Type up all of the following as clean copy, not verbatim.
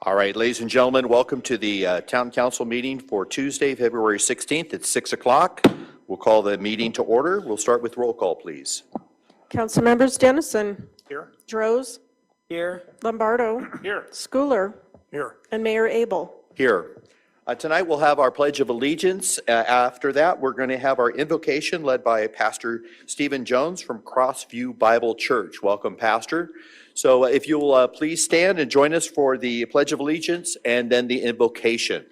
All right, ladies and gentlemen, welcome to the Town Council meeting for Tuesday, February 16th at 6 o'clock. We'll call the meeting to order. We'll start with roll call, please. Council members Dennison. Here. Droz. Here. Lombardo. Here. Schooler. Here. And Mayor Abel. Here. Tonight we'll have our Pledge of Allegiance. After that, we're going to have our invocation led by Pastor Stephen Jones from Crossview Bible Church. Welcome, Pastor. So if you'll please stand and join us for the Pledge of Allegiance and then the invocation.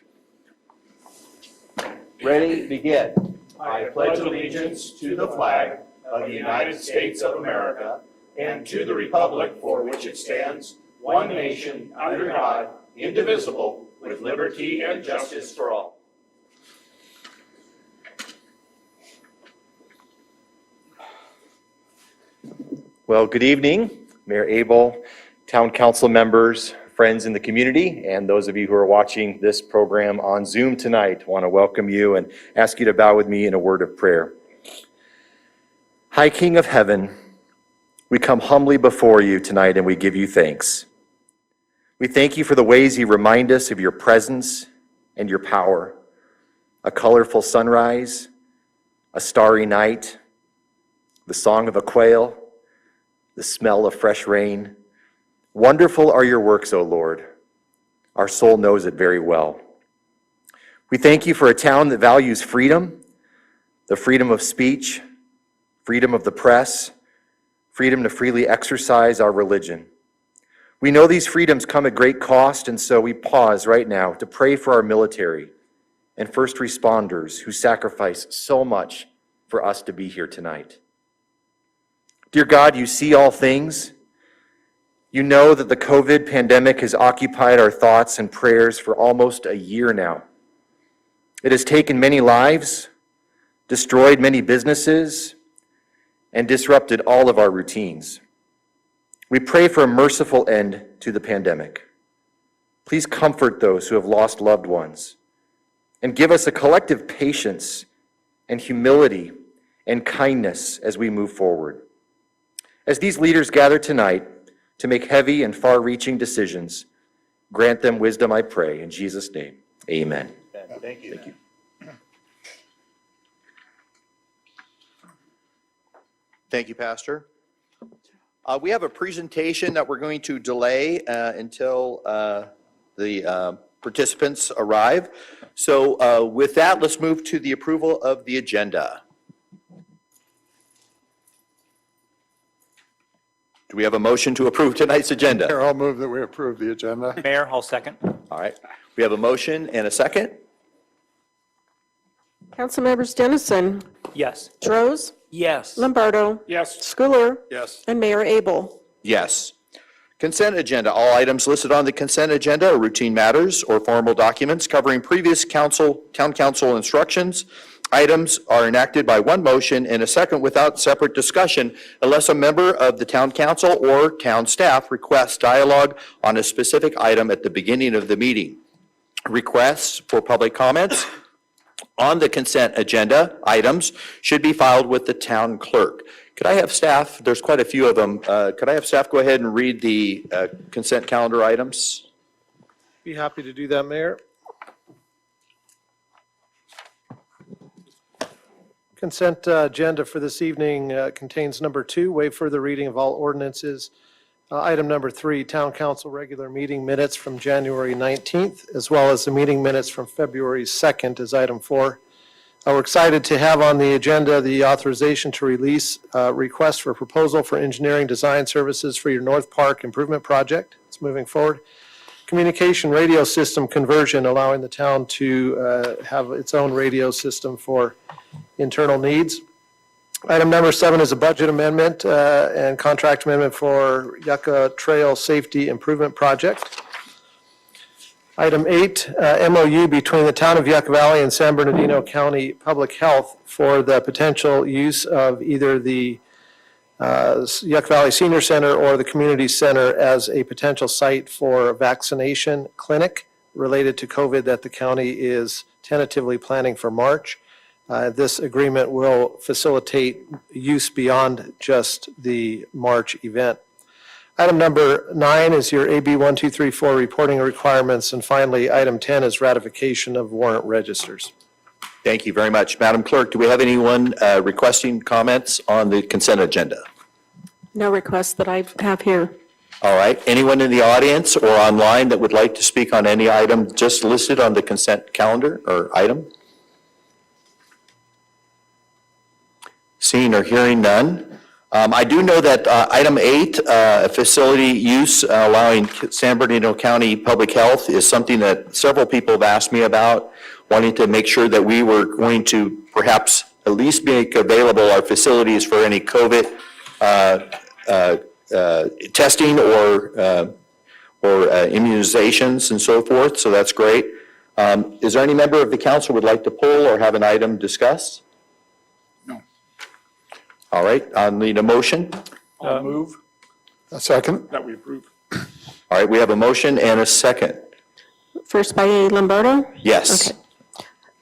Ready, begin. I pledge allegiance to the flag of the United States of America and to the republic for which it stands, one nation, under God, indivisible, with liberty and justice for all. Well, good evening, Mayor Abel, Town Council members, friends in the community, and those of you who are watching this program on Zoom tonight. I want to welcome you and ask you to bow with me in a word of prayer. High King of Heaven, we come humbly before you tonight and we give you thanks. We thank you for the ways you remind us of your presence and your power. A colorful sunrise, a starry night, the song of a quail, the smell of fresh rain. Wonderful are your works, O Lord. Our soul knows it very well. We thank you for a town that values freedom, the freedom of speech, freedom of the press, freedom to freely exercise our religion. We know these freedoms come at great cost, and so we pause right now to pray for our military and first responders who sacrifice so much for us to be here tonight. Dear God, you see all things. You know that the COVID pandemic has occupied our thoughts and prayers for almost a year now. It has taken many lives, destroyed many businesses, and disrupted all of our routines. We pray for a merciful end to the pandemic. Please comfort those who have lost loved ones and give us a collective patience and humility and kindness as we move forward. As these leaders gather tonight to make heavy and far-reaching decisions, grant them wisdom, I pray, in Jesus' name. Amen. Thank you. Thank you. Thank you, Pastor. We have a presentation that we're going to delay until the participants arrive. So with that, let's move to the approval of the agenda. Do we have a motion to approve tonight's agenda? Mayor, I'll move that we approve the agenda. Mayor, I'll second. All right. We have a motion and a second. Council members Dennison. Yes. Droz. Yes. Lombardo. Yes. Schooler. Yes. And Mayor Abel. Yes. Consent agenda. All items listed on the consent agenda are routine matters or formal documents covering previous town council instructions. Items are enacted by one motion and a second without separate discussion unless a member of the town council or town staff requests dialogue on a specific item at the beginning of the meeting. Requests for public comments on the consent agenda items should be filed with the town clerk. Could I have staff, there's quite a few of them, could I have staff go ahead and read the consent calendar items? Be happy to do that, Mayor. Consent agenda for this evening contains number 2, waive further reading of all ordinances. Item number 3, Town Council regular meeting minutes from January 19th, as well as the meeting minutes from February 2nd as item 4. We're excited to have on the agenda the authorization to release request for proposal for engineering design services for your North Park improvement project. It's moving forward. Communication radio system conversion, allowing the town to have its own radio system for internal needs. Item number 7 is a budget amendment and contract amendment for Yucca Trail Safety Improvement Project. Item 8, MOU between the Town of Yucca Valley and San Bernardino County Public Health for the potential use of either the Yucca Valley Senior Center or the Community Center as a potential site for a vaccination clinic related to COVID that the county is tentatively planning for March. This agreement will facilitate use beyond just the March event. Item number 9 is your AB 1234 reporting requirements. And finally, item 10 is ratification of warrant registers. Thank you very much. Madam Clerk, do we have anyone requesting comments on the consent agenda? No requests that I have here. All right. Anyone in the audience or online that would like to speak on any item just listed on the consent calendar or item? Seeing or hearing none. I do know that item 8, facility use allowing San Bernardino County Public Health, is something that several people have asked me about, wanting to make sure that we were going to perhaps at least make available our facilities for any COVID testing or immunizations and so forth. So that's great. Is there any member of the council would like to pull or have an item discussed? All right, I'll need a motion. I'll move. A second. That we approve. All right, we have a motion and a second. First by Lombardo. Yes. Okay.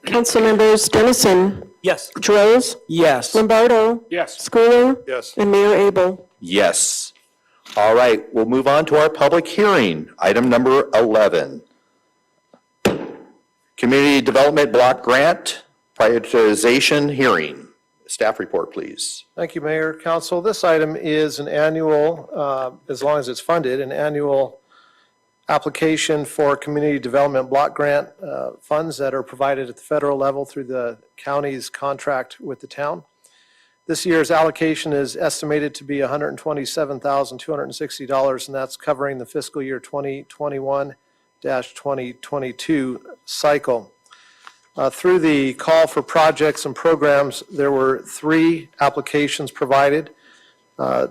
Council members Dennison, Yes. Droz, Yes. Lombardo, Yes. Schooler, Yes. and Mayor Abel. Yes. All right, we'll move on to our public hearing. Item number 11. Community Development Block Grant Prioritization Hearing. Staff report, please. Thank you, Mayor, Council. This item is an annual, as long as it's funded, an annual application for community development block grant funds that are provided at the federal level through the county's contract with the town. This year's allocation is estimated to be $127,260, and that's covering the fiscal year 2021-2022 cycle. Through the call for projects and programs, there were 3 applications provided.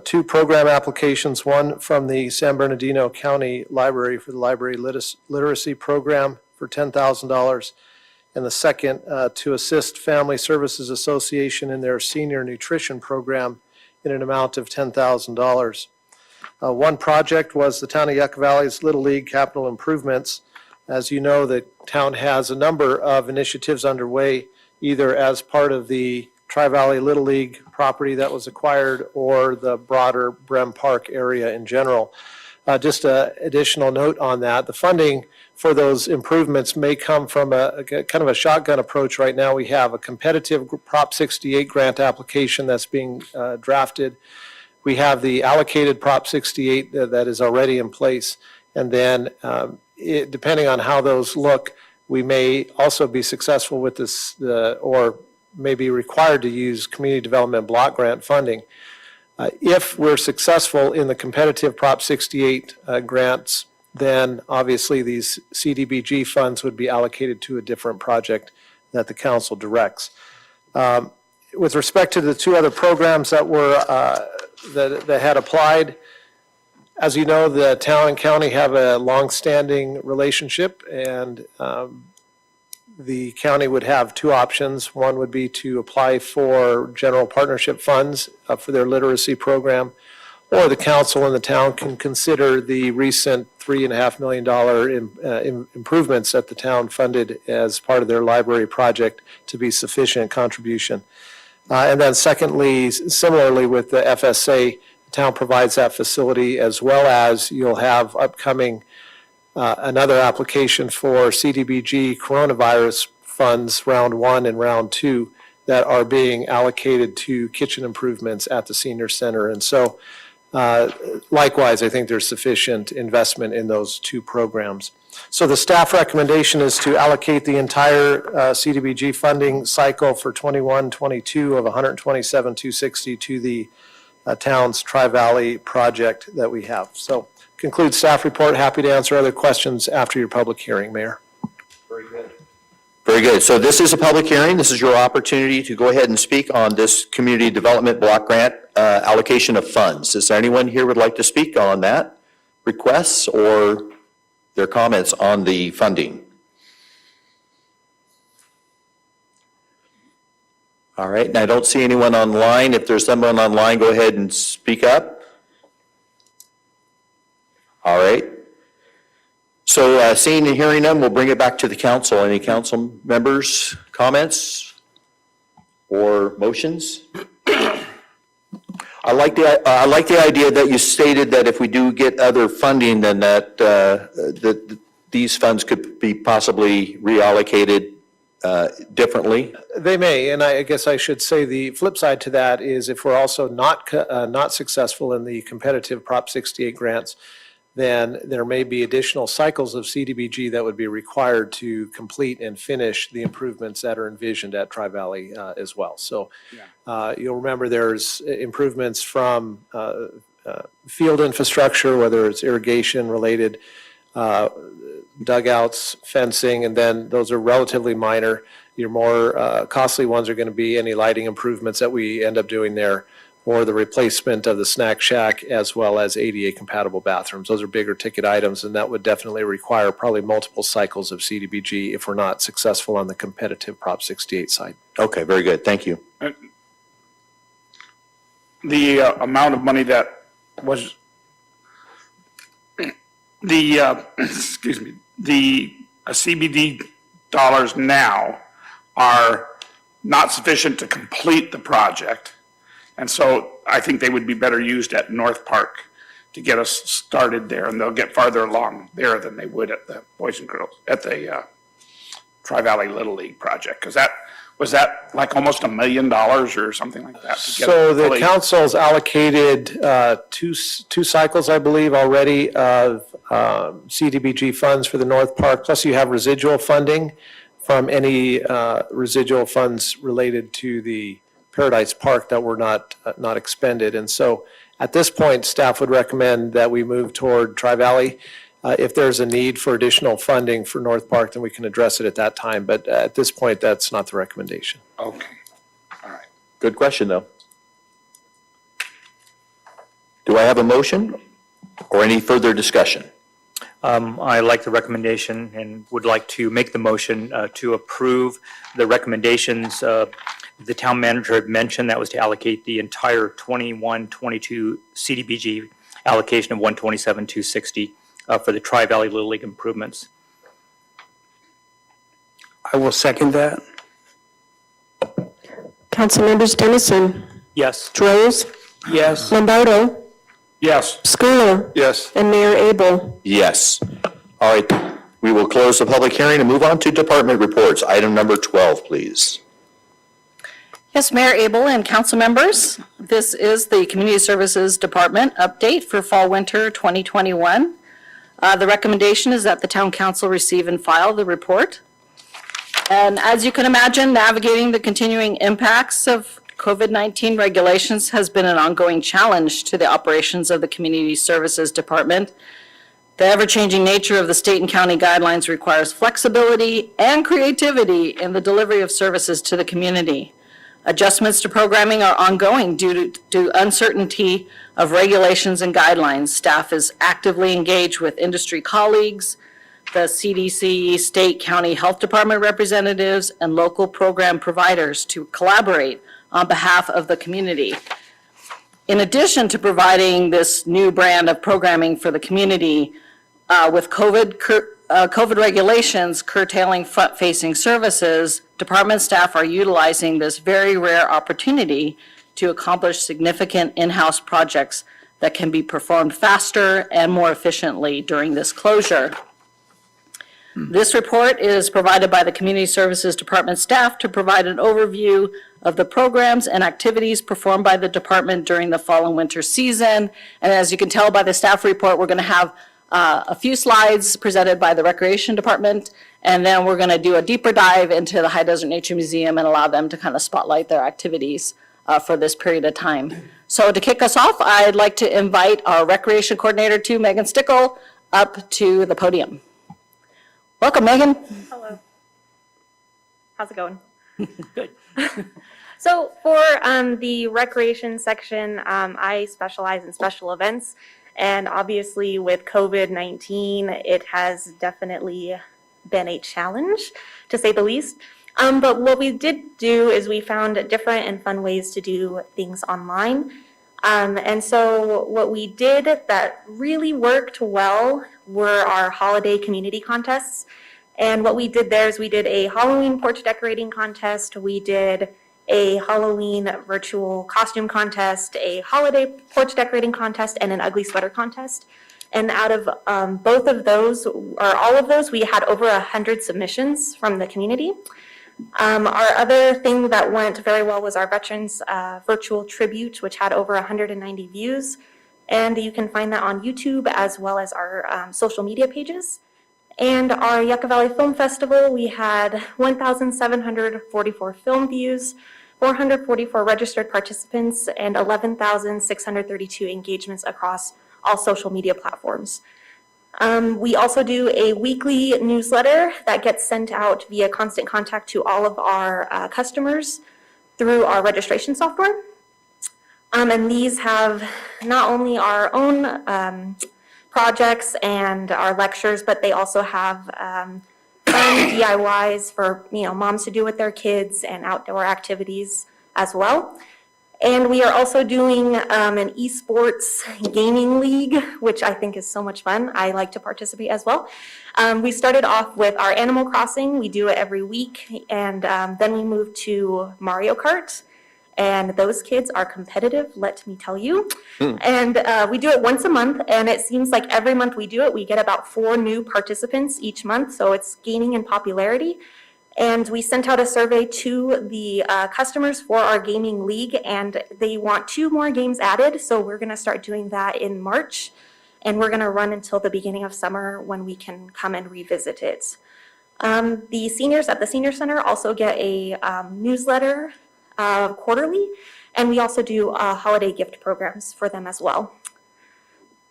2 program applications, one from the San Bernardino County Library for the Library Literacy Program for $10,000, and the second to assist Family Services Association in their senior nutrition program in an amount of $10,000. One project was the Town of Yucca Valley's Little League Capital Improvements. As you know, the town has a number of initiatives underway, either as part of the Tri-Valley Little League property that was acquired or the broader Brem Park area in general. Just an additional note on that, the funding for those improvements may come from a kind of a shotgun approach right now. We have a competitive Prop 68 grant application that's being drafted. We have the allocated Prop 68 that is already in place. And then depending on how those look, we may also be successful with this or may be required to use community development block grant funding. If we're successful in the competitive Prop 68 grants, then obviously these CDBG funds would be allocated to a different project that the council directs. With respect to the 2 other programs that were that had applied, as you know, the town and county have a long-standing relationship, and the county would have 2 options. One would be to apply for general partnership funds for their literacy program, or the council and the town can consider the recent $3.5 million improvements that the town funded as part of their library project to be sufficient contribution. And then secondly, similarly with the FSA, the town provides that facility, as well as you'll have upcoming another application for CDBG coronavirus funds, round 1 and round 2, that are being allocated to kitchen improvements at the senior center. And so likewise, I think there's sufficient investment in those 2 programs. So the staff recommendation is to allocate the entire CDBG funding cycle for 21-22 of $127,260 to the town's Tri-Valley project that we have. So concludes staff report. Happy to answer other questions after your public hearing, Mayor. Very good. Very good. So this is a public hearing. This is your opportunity to go ahead and speak on this community development block grant allocation of funds. Is there anyone here who would like to speak on that requests or their comments on the funding? All right, and I don't see anyone online. If there's someone online, go ahead and speak up. All right. So seeing and hearing them, we'll bring it back to the council. Any council members' comments or motions? I like the idea that you stated that if we do get other funding, then that these funds could be possibly reallocated differently. They may, and I guess I should say the flip side to that is if we're also not successful in the competitive Prop 68 grants, then there may be additional cycles of CDBG that would be required to complete and finish the improvements that are envisioned at Tri-Valley as well. So you'll remember there's improvements from field infrastructure, whether it's irrigation related, dugouts, fencing, and then those are relatively minor. Your more costly ones are going to be any lighting improvements that we end up doing there, or the replacement of the snack shack, as well as ADA compatible bathrooms. Those are bigger ticket items, and that would definitely require probably multiple cycles of CDBG if we're not successful on the competitive Prop 68 side. Okay, very good. Thank you. The amount of money that was, excuse me, the CBD dollars now are not sufficient to complete the project. And so I think they would be better used at North Park to get us started there, and they'll get farther along there than they would at the Boys and Girls, at the Tri-Valley Little League project. Because was that like almost $1 million or something like that? To get So it the fully- council's allocated two cycles, I believe, already of CDBG funds for the North Park, plus you have residual funding from any residual funds related to the Paradise Park that were not expended. And so at this point, staff would recommend that we move toward Tri-Valley. If there's a need for additional funding for North Park, then we can address it at that time. But at this point, that's not the recommendation. Okay, all right. Good question, though. Do I have a motion or any further discussion? I like the recommendation and would like to make the motion to approve the recommendations the town manager had mentioned. That was to allocate the entire 21-22 CDBG allocation of $127,260 for the Tri-Valley Little League improvements. I will second that. Councilmembers Dennison, Yes. Droz, Yes. Lombardo, Yes, Schooler, yes. and Mayor Abel. Yes. All right, we will close the public hearing and move on to department reports. Item number 12, please. Yes, Mayor Abel and council members, this is the Community Services Department update for fall/winter 2021. The recommendation is that the town council receive and file the report. And as you can imagine, navigating the continuing impacts of COVID-19 regulations has been an ongoing challenge to the operations of the Community Services Department. The ever-changing nature of the state and county guidelines requires flexibility and creativity in the delivery of services to the community. Adjustments to programming are ongoing due to uncertainty of regulations and guidelines. Staff is actively engaged with industry colleagues, the CDC, state, county health department representatives, and local program providers to collaborate on behalf of the community. In addition to providing this new brand of programming for the community, with COVID regulations curtailing front-facing services, department staff are utilizing this very rare opportunity to accomplish significant in-house projects that can be performed faster and more efficiently during this closure. This report is provided by the Community Services Department staff to provide an overview of the programs and activities performed by the department during the fall and winter season. And as you can tell by the staff report, we're going to have a few slides presented by the Recreation Department, and then we're going to do a deeper dive into the High Desert Nature Museum and allow them to kind of spotlight their activities for this period of time. So to kick us off, I'd like to invite our Recreation Coordinator, Megan Stickle, up to the podium. Welcome, Megan. Hello. How's it going? Good. So for the recreation section, I specialize in special events. And obviously with COVID-19, it has definitely been a challenge, to say the least. But what we did do is we found different and fun ways to do things online. And so what we did that really worked well were our holiday community contests. And what we did there is we did a Halloween porch decorating contest. We did a Halloween virtual costume contest, a holiday porch decorating contest, and an ugly sweater contest. And out of both of those, or all of those, we had over 100 submissions from the community. Our other thing that went very well was our Veterans Virtual Tribute, which had over 190 views. And you can find that on YouTube as well as our social media pages. And our Yucca Valley Film Festival, we had 1,744 film views, 444 registered participants, and 11,632 engagements across all social media platforms. We also do a weekly newsletter that gets sent out via Constant Contact to all of our customers through our registration software. And these have not only our own projects and our lectures, but they also have fun DIYs for moms to do with their kids and outdoor activities as well. And we are also doing an esports gaming league, which I think is so much fun. I like to participate as well. We started off with our Animal Crossing. We do it every week. And then we moved to Mario Kart. And those kids are competitive, let me tell you. And we do it once a month. And it seems like every month we do it, we get about 4 new participants each month. So it's gaining in popularity. And we sent out a survey to the customers for our gaming league, and they want 2 more games added. So we're going to start doing that in March, and we're going to run until the beginning of summer when we can come and revisit it. The seniors at the Senior Center also get a newsletter quarterly, and we also do holiday gift programs for them as well.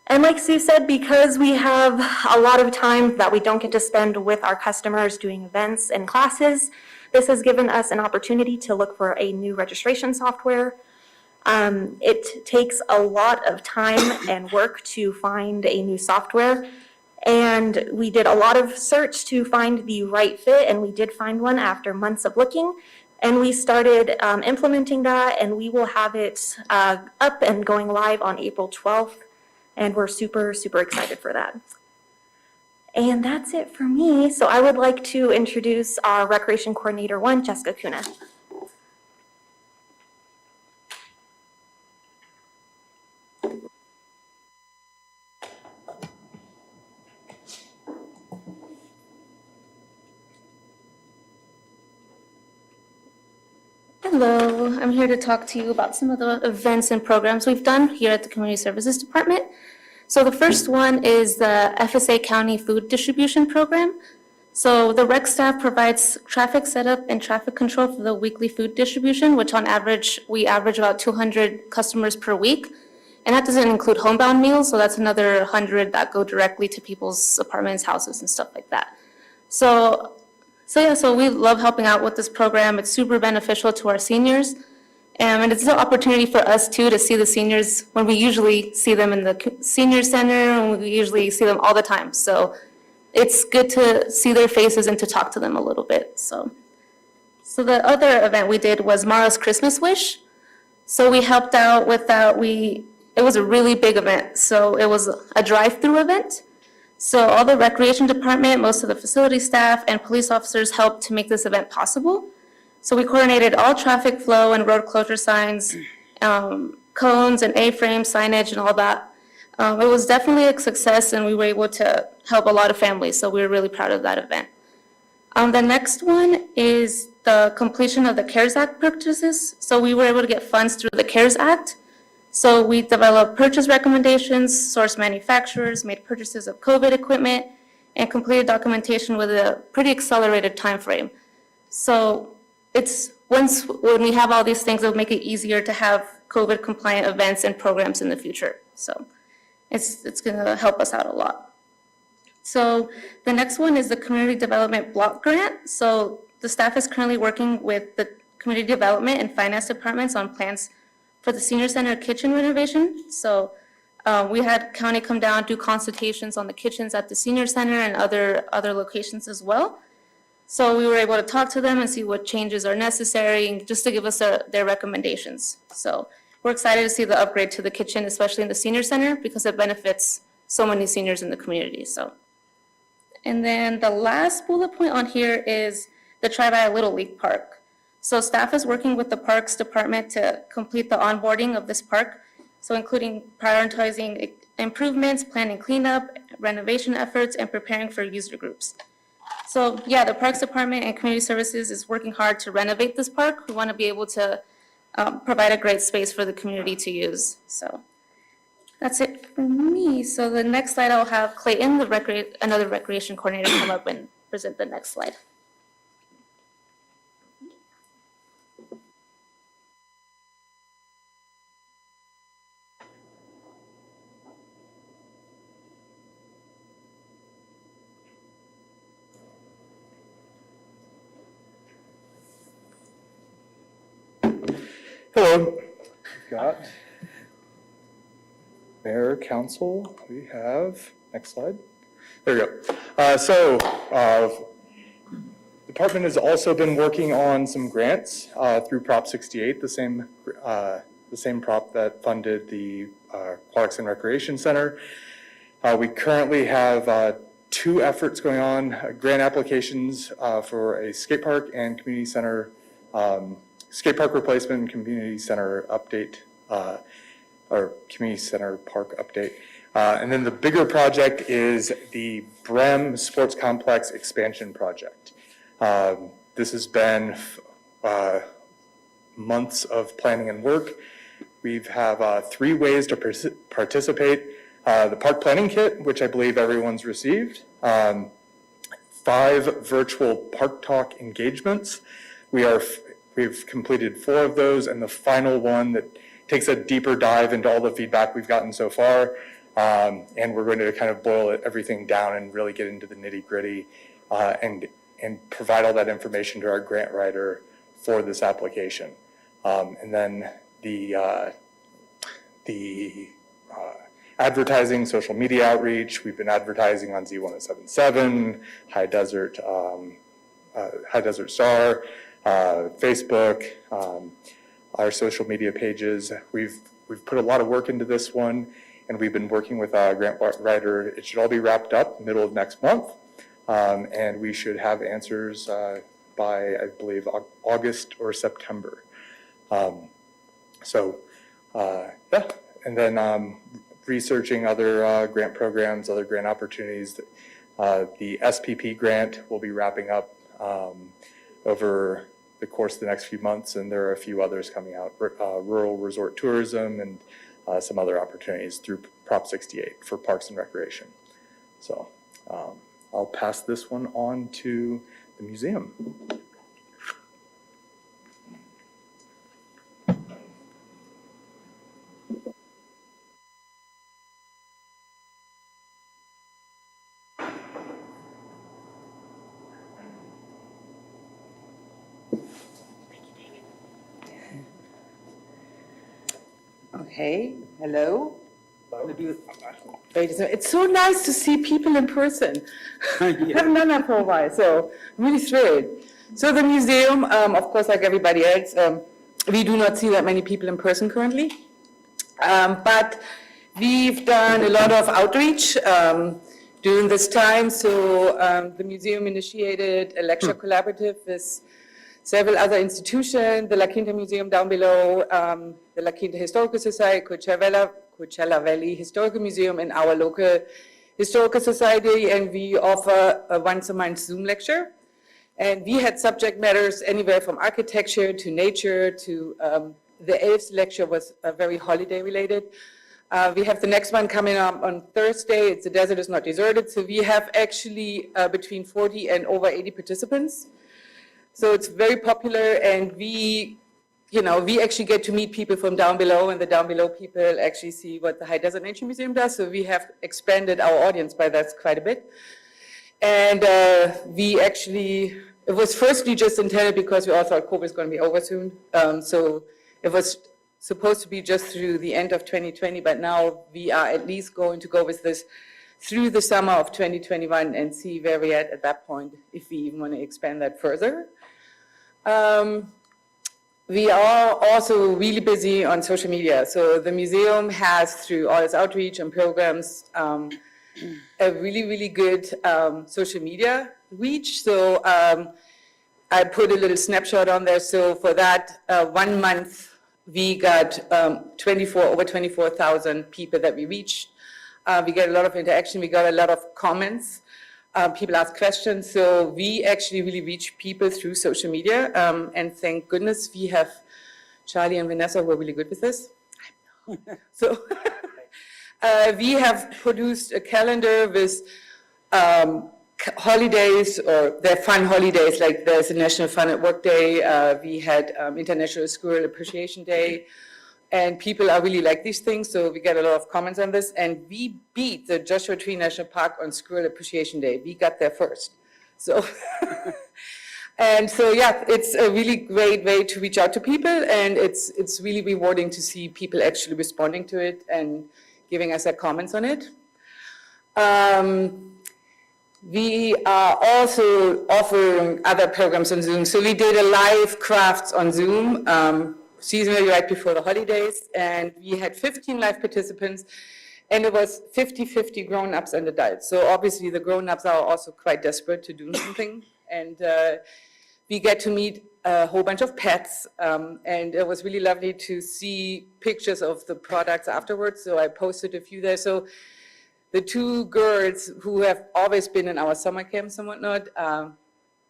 And like Sue said, because we have a lot of time that we don't get to spend with our customers doing events and classes, this has given us an opportunity to look for a new registration software. It takes a lot of time and work to find a new software. And we did a lot of search to find the right fit, and we did find one after months of looking. And we started implementing that, and we will have it up and going live on April 12th. And we're super, super excited for that. And that's it for me. So I would like to introduce our Recreation Coordinator 1, Jessica Kuna. Hello, I'm here to talk to you about some of the events and programs we've done here at the Community Services Department. So the first one is the FSA County Food Distribution Program. So the rec staff provides traffic setup and traffic control for the weekly food distribution, which on average, we average about 200 customers per week. And that doesn't include homebound meals, so that's another 100 that go directly to people's apartments, houses, and stuff like that. So we love helping out with this program. It's super beneficial to our seniors. And it's an opportunity for us too to see the seniors when we usually see them in the senior center, and we usually see them all the time. So it's good to see their faces and to talk to them a little bit. So the other event we did was Mara's Christmas Wish. So we helped out with that. It was a really big event. So it was a drive-through event. So all the recreation department, most of the facility staff, and police officers helped to make this event possible. So we coordinated all traffic flow and road closure signs, cones and A-frame signage and all that. It was definitely a success, and we were able to help a lot of families, so we were really proud of that event. The next one is the completion of the CARES Act purchases. So we were able to get funds through the CARES Act. So we developed purchase recommendations, sourced manufacturers, made purchases of COVID equipment, and completed documentation with a pretty accelerated time frame. So when we have all these things, it'll make it easier to have COVID compliant events and programs in the future. So it's gonna help us out a lot. So the next one is the Community Development Block Grant. So the staff is currently working with the Community Development and Finance departments on plans for the Senior Center kitchen renovation. So we had county come down, do consultations on the kitchens at the Senior Center and other locations as well. So we were able to talk to them and see what changes are necessary, and just to give us their recommendations. So we're excited to see the upgrade to the kitchen, especially in the Senior Center, because it benefits so many seniors in the community. And then the last bullet point on here is the Tri-Valley Little League Park. So staff is working with the Parks Department to complete the onboarding of this park, so including prioritizing improvements, planning cleanup, renovation efforts, and preparing for user groups. So yeah, the Parks Department and Community Services is working hard to renovate this park. We want to be able to provide a great space for the community to use. So that's it for me. So the next slide, I'll have Clayton, another recreation coordinator, come up and present the next slide. Hello. We've got Mayor, Council, we have, next slide. There we go. Department has also been working on some grants through Prop 68, the same prop that funded the Aquatics and Recreation Center. We currently have 2 efforts going on, grant applications for a skate park and community center skate park replacement and community center update, or community center park update. And then the bigger project is the brem sports complex expansion project. This has been months of planning and work. We have 3 ways to participate. The park planning kit, which I believe everyone's received. 5 virtual park talk engagements. We've completed 4 of those, and the final one that takes a deeper dive into all the feedback we've gotten so far. And we're going to kind of boil everything down and really get into the nitty-gritty and provide all that information to our grant writer for this application. And then the advertising, social media outreach. We've been advertising on Z1077, High Desert Star, Facebook, our social media pages. We've put a lot of work into this one, and we've been working with our grant writer. It should all be wrapped up middle of next month, and we should have answers by, I believe, August or September. Yeah, and then researching other grant programs, other grant opportunities. The SPP grant will be wrapping up over the course of the next few months, and there are a few others coming out, rural resort tourism and some other opportunities through Prop 68 for Parks and Recreation. So I'll pass this one on to the museum. Okay, hello. It's so nice to see people in person. I haven't done that for a while, so I'm really thrilled. So the museum, of course, like everybody else, we do not see that many people in person currently. But we've done a lot of outreach during this time. So the museum initiated a lecture collaborative with several other institutions, the La Quinta Museum down below, the La Quinta Historical Society, Coachella Valley Historical Museum, and our local historical society, and we offer a once-a-month Zoom lecture. And we had subject matters anywhere from architecture to nature to the Elves lecture was very holiday-related. We have the next one coming up on Thursday. It's The Desert is Not Deserted. So we have actually between 40 and over 80 participants. So it's very popular, and we actually get to meet people from down below, and the down below people actually see what the High Desert Nature Museum does. So we have expanded our audience by that quite a bit. And it was firstly just intended because we all thought COVID was going to be over soon. So it was supposed to be just through the end of 2020, but now we are at least going to go with this through the summer of 2021 and see where we're at that point, if we even want to expand that further. We are also really busy on social media. So the museum has, through all its outreach and programs, a really, really good social media reach. So I put a little snapshot on there. So for that 1 month, we got over 24,000 people that we reached. We get a lot of interaction. We got a lot of comments. People ask questions. So we actually really reach people through social media. And thank goodness we have Charlie and Vanessa who are really good with this. So we have produced a calendar with holidays, or their fun holidays, like there's a National Fun at Work Day, we had International Squirrel Appreciation Day, and people are really like these things, so we get a lot of comments on this, and we beat the Joshua Tree National Park on Squirrel Appreciation Day. We got there first. So, and so, yeah, it's a really great way to reach out to people, and it's really rewarding to see people actually responding to it and giving us their comments on it. We are also offering other programs on Zoom. So we did a live crafts on Zoom, seasonally right before the holidays, and we had 15 live participants, and it was 50-50 grown-ups and adults. So obviously the grown-ups are also quite desperate to do something, and we get to meet a whole bunch of pets, and it was really lovely to see pictures of the products afterwards, so I posted a few there. So the two girls who have always been in our summer camps and whatnot,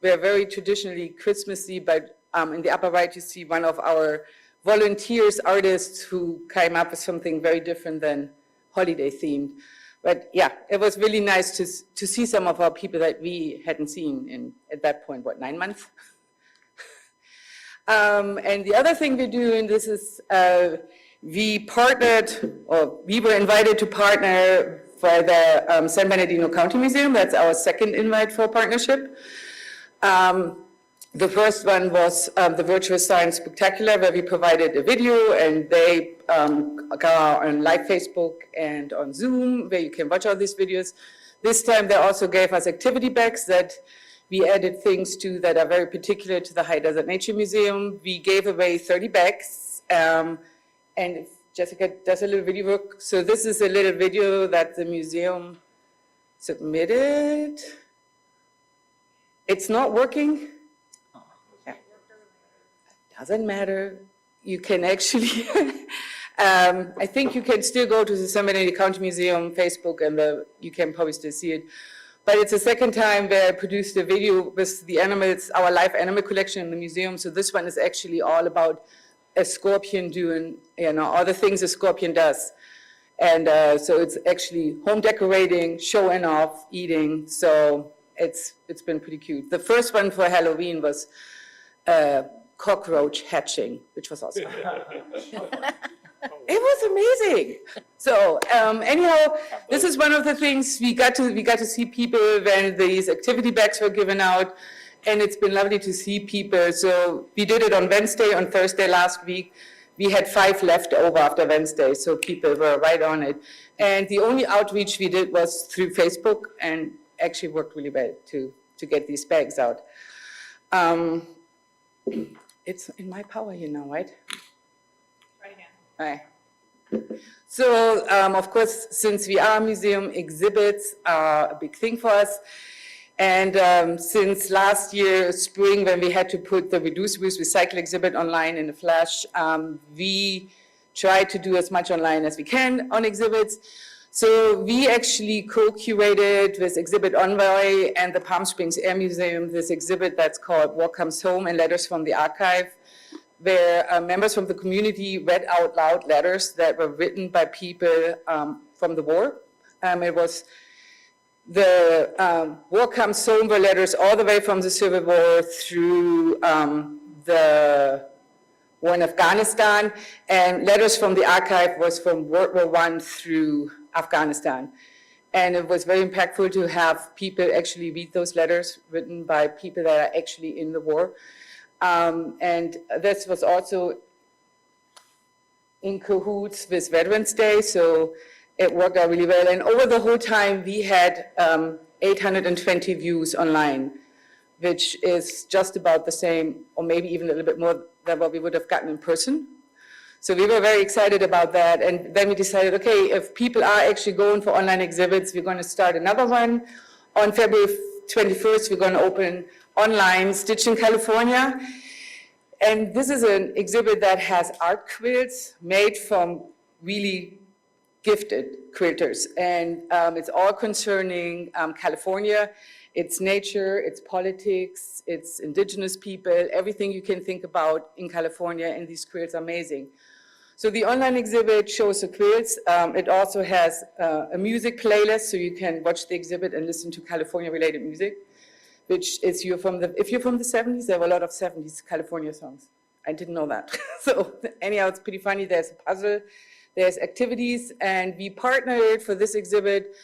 we're very traditionally Christmassy, but in the upper right you see one of our volunteers, artists who came up with something very different than holiday themed. But yeah, it was really nice to see some of our people that we hadn't seen in, at that point, 9 months? And the other thing we're doing, this is, we partnered, or we were invited to partner for the San Bernardino County Museum. That's our second invite for partnership. The first one was the Virtual Science Spectacular, where we provided a video, and they got on live Facebook and on Zoom, where you can watch all these videos. This time they also gave us activity bags that we added things to that are very particular to the High Desert Nature Museum. We gave away 30 bags, and if Jessica does a little video work. So this is a little video that the museum submitted. It's not working. Yeah. Doesn't matter. You can actually, I think you can still go to the San Bernardino County Museum Facebook, and you can probably still see it. But it's the second time where I produced a video with the animals, our live animal collection in the museum. So this one is actually all about a scorpion doing, all the things a scorpion does. And so it's actually home decorating, showing off, eating. So it's been pretty cute. The first one for Halloween was cockroach hatching, which was awesome. It was amazing. So anyhow, this is one of the things we got to see people when these activity bags were given out, and it's been lovely to see people. So we did it on Wednesday. On Thursday last week, we had 5 left over after Wednesday, so people were right on it. And the only outreach we did was through Facebook, and actually worked really well to get these bags out. It's in my power, right? Right. So, of course, since we are a museum, exhibits are a big thing for us. And since last year, spring, when we had to put the Reduce, Reuse, Recycle exhibit online in a flash, we try to do as much online as we can on exhibits. So we actually co-curated with Exhibit Envoy and the Palm Springs Air Museum this exhibit that's called War Comes Home and Letters from the Archive, where members from the community read out loud letters that were written by people from the war. It was the War Comes Home were letters all the way from the Civil War through the war in Afghanistan, and Letters from the Archive was from World War I through Afghanistan. And it was very impactful to have people actually read those letters written by people that are actually in the war. And this was also in cahoots with Veterans Day, so it worked out really well. And over the whole time, we had 820 views online, which is just about the same, or maybe even a little bit more than what we would have gotten in person. So we were very excited about that. And then we decided, okay, if people are actually going for online exhibits, we're going to start another one. On February 21st, we're going to open online, Stitch in California. And this is an exhibit that has art quilts made from really gifted quilters. And it's all concerning California. It's nature, it's politics, it's indigenous people, everything you can think about in California, and these quilts are amazing. So the online exhibit shows the quilts. It also has a music playlist, so you can watch the exhibit and listen to California-related music, which is, if you're from the 70s, there were a lot of 70s California songs. I didn't know that. So anyhow, it's pretty funny. There's a puzzle, there's activities, and we partnered for this exhibit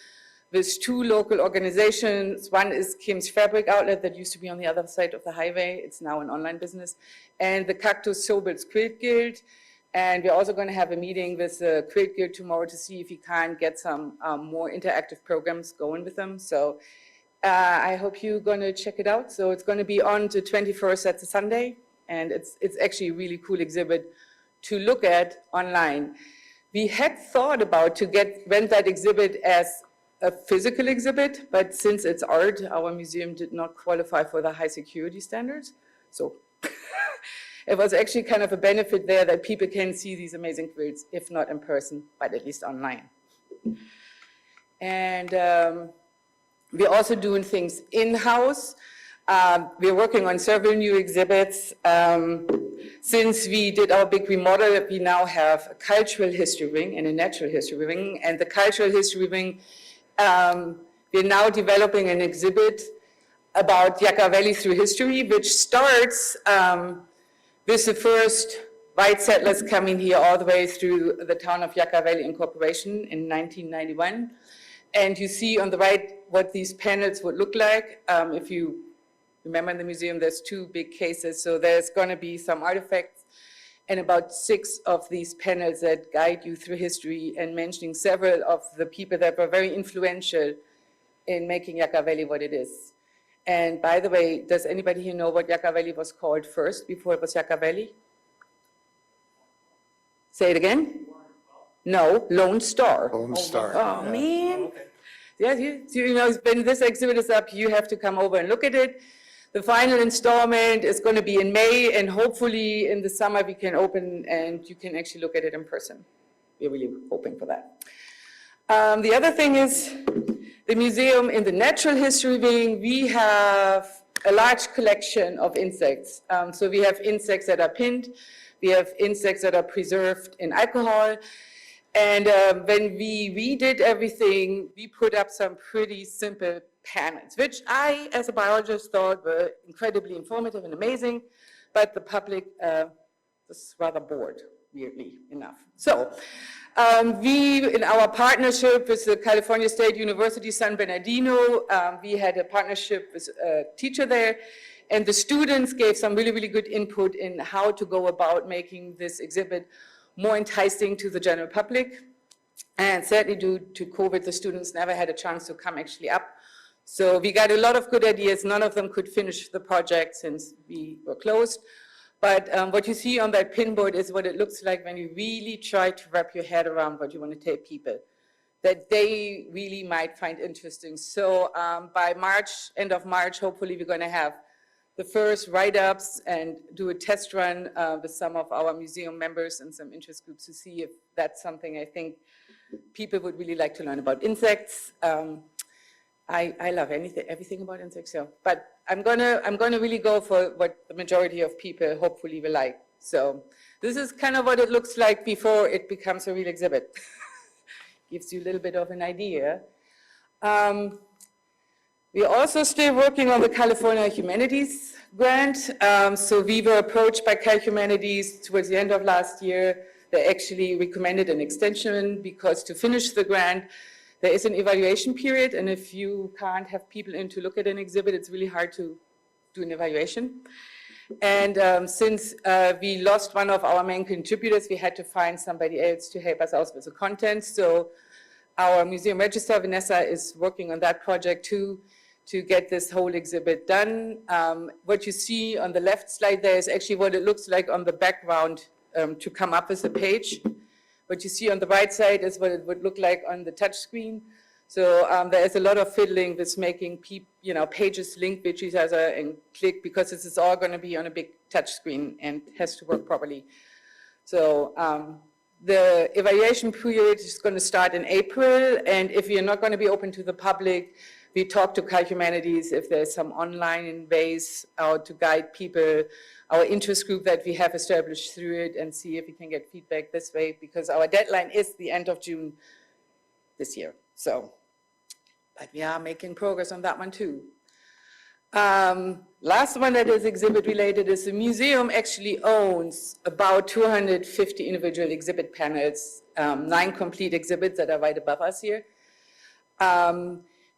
with 2 local organizations. One is Kim's Fabric Outlet that used to be on the other side of the highway. It's now an online business. And the Cactus Sobel's Quilt Guild. And we're also going to have a meeting with the Quilt Guild tomorrow to see if we can get some more interactive programs going with them. So I hope you're going to check it out. So it's going to be on the 21st, that's a Sunday. And it's actually a really cool exhibit to look at online. We had thought about to rent that exhibit as a physical exhibit, but since it's art, our museum did not qualify for the high security standards. So it was actually kind of a benefit there that people can see these amazing quilts, if not in person, but at least online. And we're also doing things in-house. We're working on several new exhibits. Since we did our big remodel, we now have a cultural history wing and a natural history wing. And the cultural history wing, we're now developing an exhibit about Yucca Valley through history, which starts with the first white settlers coming here all the way through the town of Yucca Valley Incorporation in 1991. And you see on the right what these panels would look like. If you remember in the museum, there's 2 big cases, so there's going to be some artifacts and about 6 of these panels that guide you through history and mentioning several of the people that were very influential in making Yucca Valley what it is. And by the way, does anybody here know what Yucca Valley was called first before it was Yucca Valley? Say it again? No, Lone Star. Lone Star. Oh, man. Yeah, you know, when this exhibit is up, you have to come over and look at it. The final installment is going to be in May, and hopefully in the summer we can open and you can actually look at it in person. We're really hoping for that. The other thing is the museum in the natural history wing, we have a large collection of insects. So we have insects that are pinned, we have insects that are preserved in alcohol. And when we redid everything, we put up some pretty simple panels, which I, as a biologist, thought were incredibly informative and amazing, but the public was rather bored, weirdly enough. So we, in our partnership with the California State University San Bernardino, we had a partnership with a teacher there, and the students gave some really, really good input in how to go about making this exhibit more enticing to the general public. And sadly, due to COVID, the students never had a chance to come actually up. So we got a lot of good ideas. None of them could finish the project since we were closed. But what you see on that pinboard is what it looks like when you really try to wrap your head around what you want to tell people that they really might find interesting. So by March, end of March, hopefully we're going to have the first write-ups and do a test run with some of our museum members and some interest groups to see if that's something I think people would really like to learn about. Insects, I love everything about insects, so. But I'm gonna really go for what the majority of people hopefully will like. So this is kind of what it looks like before it becomes a real exhibit. Gives you a little bit of an idea. We're also still working on the California Humanities Grant. So we were approached by Cal Humanities towards the end of last year. They actually recommended an extension because to finish the grant, there is an evaluation period. And if you can't have people in to look at an exhibit, it's really hard to do an evaluation. And since we lost one of our main contributors, we had to find somebody else to help us out with the content. So our museum registrar, Vanessa, is working on that project too, to get this whole exhibit done. What you see on the left slide there is actually what it looks like on the background to come up with a page. What you see on the right side is what it would look like on the touch screen. So there is a lot of fiddling with making pages link with each other and click, because this is all going to be on a big touch screen and has to work properly. So the evaluation period is going to start in April, and if you're not going to be open to the public, we talk to Calc Humanities if there's some online ways to guide people, our interest group that we have established through it, and see if we can get feedback this way, because our deadline is the end of June this year. So, but we are making progress on that one too. Last one that is exhibit related is the museum actually owns about 250 individual exhibit panels, 9 complete exhibits that are right above us here.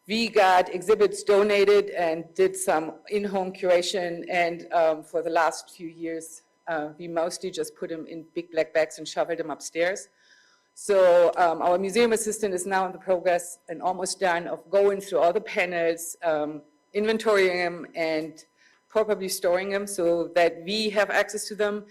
We got exhibits donated and did some in-home curation, and for the last few years, we mostly just put them in big black bags and shoveled them upstairs. So our museum assistant is now in the progress and almost done of going through all the panels, inventorying them and properly storing them so that we have access to them.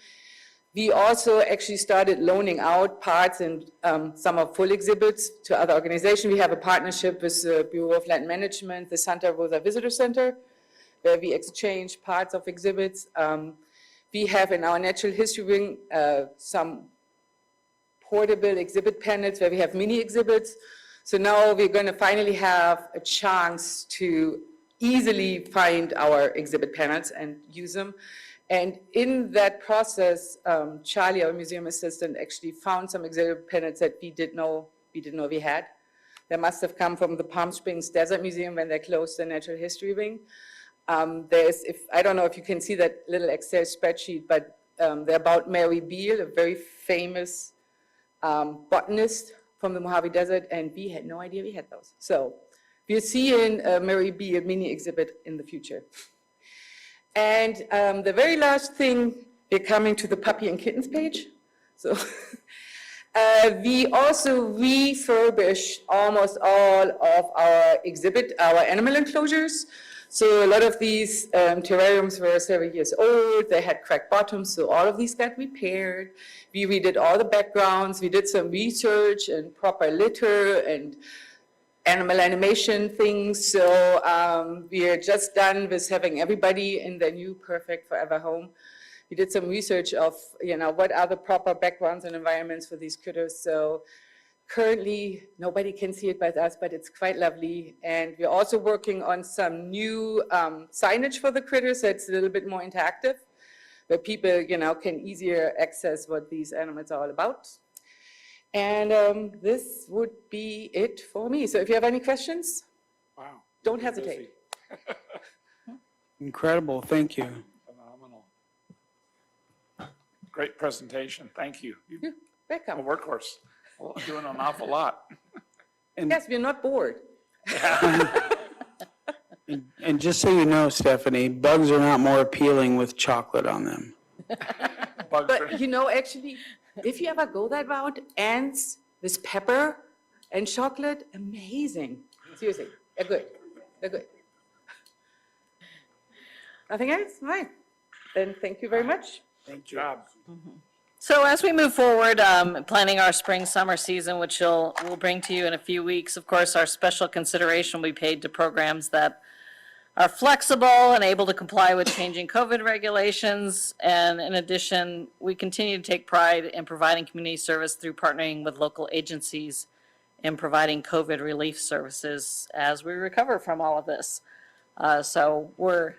We also actually started loaning out parts and some of full exhibits to other organizations. We have a partnership with the Bureau of Land Management, the Santa Rosa Visitor Center, where we exchange parts of exhibits. We have in our natural history wing some portable exhibit panels where we have mini exhibits. So now we're going to finally have a chance to easily find our exhibit panels and use them. And in that process, Charlie, our museum assistant, actually found some exhibit panels that we didn't know we had. They must have come from the Palm Springs Desert Museum when they closed the natural history wing. I don't know if you can see that little Excel spreadsheet, but they're about Mary Beale, a very famous botanist from the Mojave Desert, and we had no idea we had those. So we'll see in Mary Beale mini exhibit in the future. And the very last thing, we're coming to the puppy and kittens page. So we also refurbish almost all of our animal enclosures. So a lot of these terrariums were several years old. They had cracked bottoms, so all of these got repaired. We redid all the backgrounds. We did some research and proper litter and animal animation things. So we are just done with having everybody in their new perfect forever home. We did some research of, what are the proper backgrounds and environments for these critters. So currently, nobody can see it but us, but it's quite lovely. And we're also working on some new signage for the critters that's a little bit more interactive, where people, can easier access what these animals are all about. And this would be it for me. So if you have any questions, Wow. don't hesitate. Incredible, thank you. Phenomenal. Great presentation, thank you. You're a Welcome. workhorse, doing an awful lot. Yes, we're not bored. And just so you know, Stephanie, bugs are not more appealing with chocolate on them. Bugs are- But actually, if you ever go that route, ants with pepper and chocolate, amazing. Seriously, they're good. They're good. Nothing else? Right. Then thank you very much. Good job. So as we move forward, planning our spring-summer season, which we'll bring to you in a few weeks, of course, our special consideration will be paid to programs that are flexible and able to comply with changing COVID regulations. And in addition, we continue to take pride in providing community service through partnering with local agencies in providing COVID relief services as we recover from all of this. So we're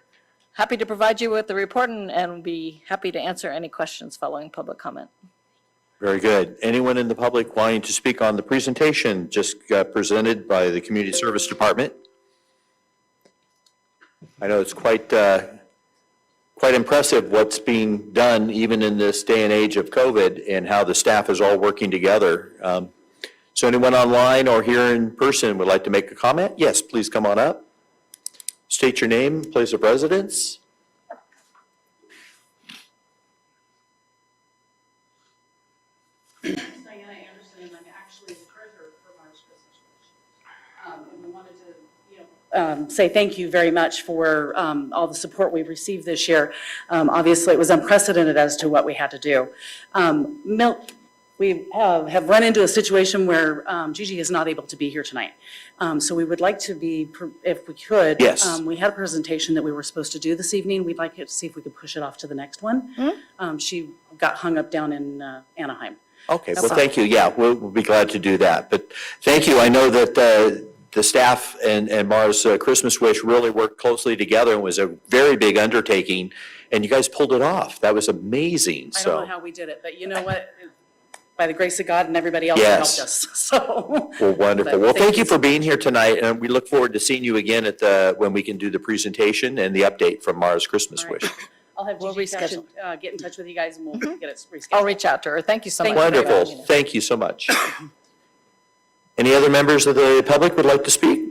happy to provide you with the report and be happy to answer any questions following public comment. Very good. Anyone in the public wanting to speak on the presentation just presented by the Community Service Department? I know it's quite impressive what's being done even in this day and age of COVID and how the staff is all working together. So anyone online or here in person would like to make a comment? Yes, please come on up. State your name, place of residence. Diana Anderson, and I'm actually the treasurer for Myers Christmas Wish. And we wanted to, say thank you very much for all the support we've received this year. Obviously, it was unprecedented as to what we had to do. we have run into a situation where Gigi is not able to be here tonight. So we would like to be, if we could. Yes. We had a presentation that we were supposed to do this evening. We'd like to see if we could push it off to the next one. She got hung up down in Anaheim. Okay, well, thank you. Yeah, we'll be glad to do that. But thank you. I know that the staff and Mara's Christmas Wish really worked closely together and was a very big undertaking, and you guys pulled it off. That was amazing, I don't know so. how we did it, but you know what? By the grace of God and everybody else Yes. helped us, so. Well, wonderful. But Well, thank thank you you for being here tonight, and we look forward to seeing you again at when we can do the presentation and the update from Mara's Christmas All right. Wish. I'll have We'll Gigi reschedule. get in touch with you guys and we'll get it rescheduled. I'll reach out to her. Thank you so much. Thank you. Wonderful. Thank you so much. Any other members of the public would like to speak?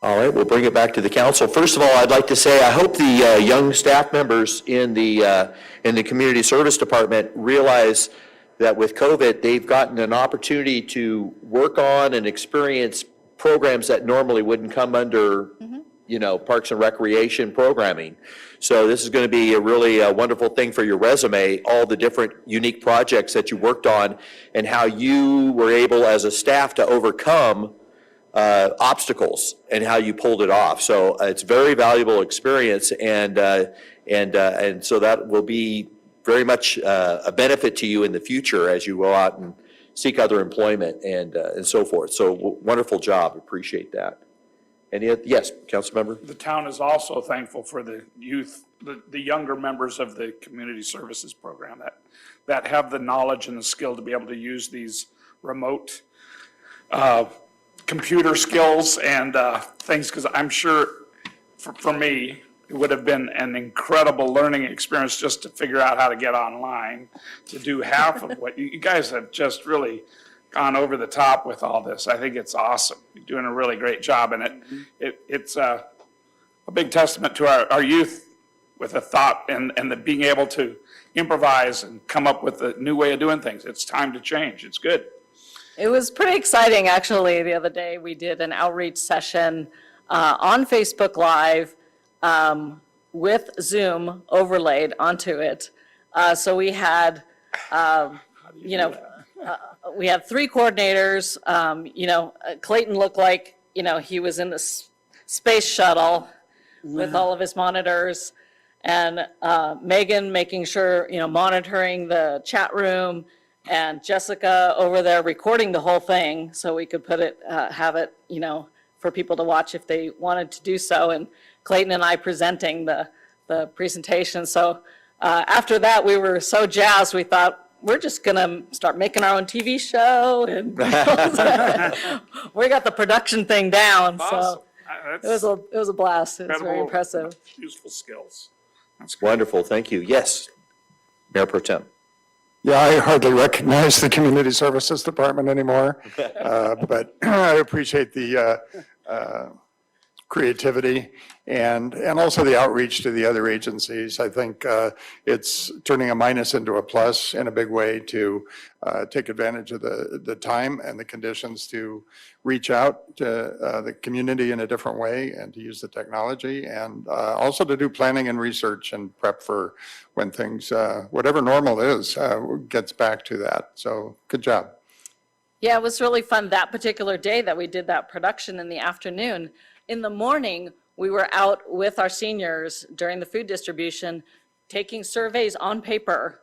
All right, we'll bring it back to the council. First of all, I'd like to say I hope the young staff members in the community service department realize that with COVID, they've gotten an opportunity to work on and experience programs that normally wouldn't come under, you know, Parks and Recreation programming. So this is going to be a really wonderful thing for your resume, all the different unique projects that you worked on and how you were able as a staff to overcome obstacles and how you pulled it off. So it's very valuable experience, and so that will be very much a benefit to you in the future as you go out and seek other employment and so forth. So wonderful job. Appreciate that. Yes, council member. The town is also thankful for the youth, the younger members of the community services program that have the knowledge and the skill to be able to use these remote computer skills and things, because I'm sure for me, it would have been an incredible learning experience just to figure out how to get online, to do half of what you guys have just really gone over the top with all this. I think it's awesome. You're doing a really great job, and it's a big testament to our youth with a thought and the being able to improvise and come up with a new way of doing things. It's time to change. It's good. It was pretty exciting, actually. The other day, we did an outreach session on Facebook Live with Zoom overlaid onto it. So we had, we had 3 coordinators. Clayton looked like, he was in the space shuttle with all of his monitors. And Megan making sure, monitoring the chat room, and Jessica over there recording the whole thing so we could put it, have it, for people to watch if they wanted to do so. And Clayton and I presenting the presentation. So after that, we were so jazzed, we thought, we're just going to start making our own TV show. And we got the production thing down. Awesome. So it was a blast. It was very impressive. Useful skills. That's great. Wonderful. Thank you. Yes, Mayor Pro Tem. Yeah, I hardly recognize the Community Services Department anymore, but I appreciate the creativity and also the outreach to the other agencies. I think it's turning a minus into a plus in a big way to take advantage of the time and the conditions to reach out to the community in a different way and to use the technology, and also to do planning and research and prep for when things, whatever normal is, gets back to that. So good job. Yeah, it was really fun that particular day that we did that production in the afternoon. In the morning, we were out with our seniors during the food distribution, taking surveys on paper.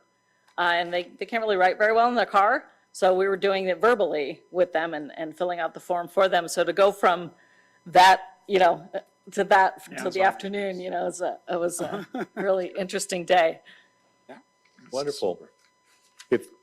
And they can't really write very well in their car. So we were doing it verbally with them and filling out the form for them. So to go from that, to that, to the afternoon, it was a really interesting day. Wonderful.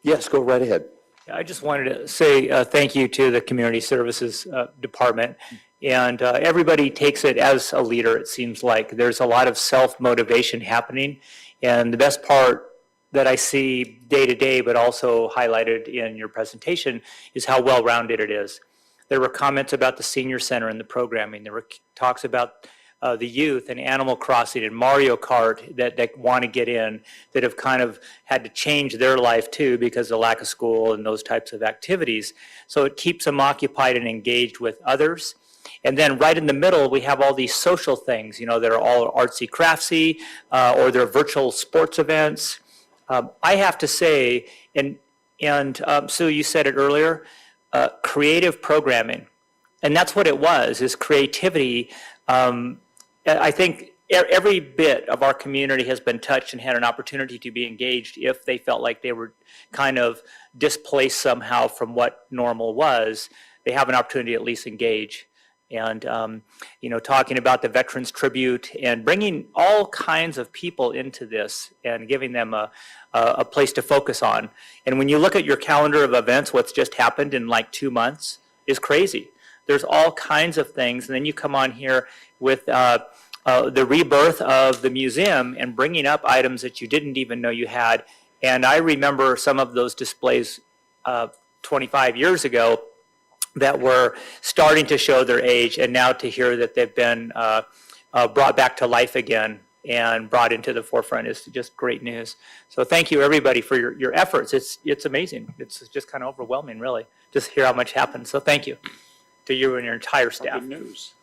Yes, go right ahead. I just wanted to say thank you to the Community Services Department. And everybody takes it as a leader, it seems like. There's a lot of self-motivation happening. And the best part that I see day to day, but also highlighted in your presentation, is how well-rounded it is. There were comments about the senior center and the programming. There were talks about the youth and Animal Crossing and Mario Kart that want to get in, that have kind of had to change their life too because of lack of school and those types of activities. So it keeps them occupied and engaged with others. And then right in the middle, we have all these social things, that are all artsy craftsy, or they're virtual sports events. I have to say, and Sue, you said it earlier, creative programming. And that's what it was, is creativity. I think every bit of our community has been touched and had an opportunity to be engaged if they felt like they were kind of displaced somehow from what normal was. They have an opportunity to at least engage. And, talking about the Veterans Tribute and bringing all kinds of people into this and giving them a place to focus on. And when you look at your calendar of events, what's just happened in like 2 months is crazy. There's all kinds of things. And then you come on here with the rebirth of the museum and bringing up items that you didn't even know you had. And I remember some of those displays 25 years ago that were starting to show their age, and now to hear that they've been brought back to life again and brought into the forefront is just great news. So thank you, everybody, for your efforts. It's amazing. It's just kind of overwhelming, really, just hear how much happened. So thank you to you and your entire staff. Good news.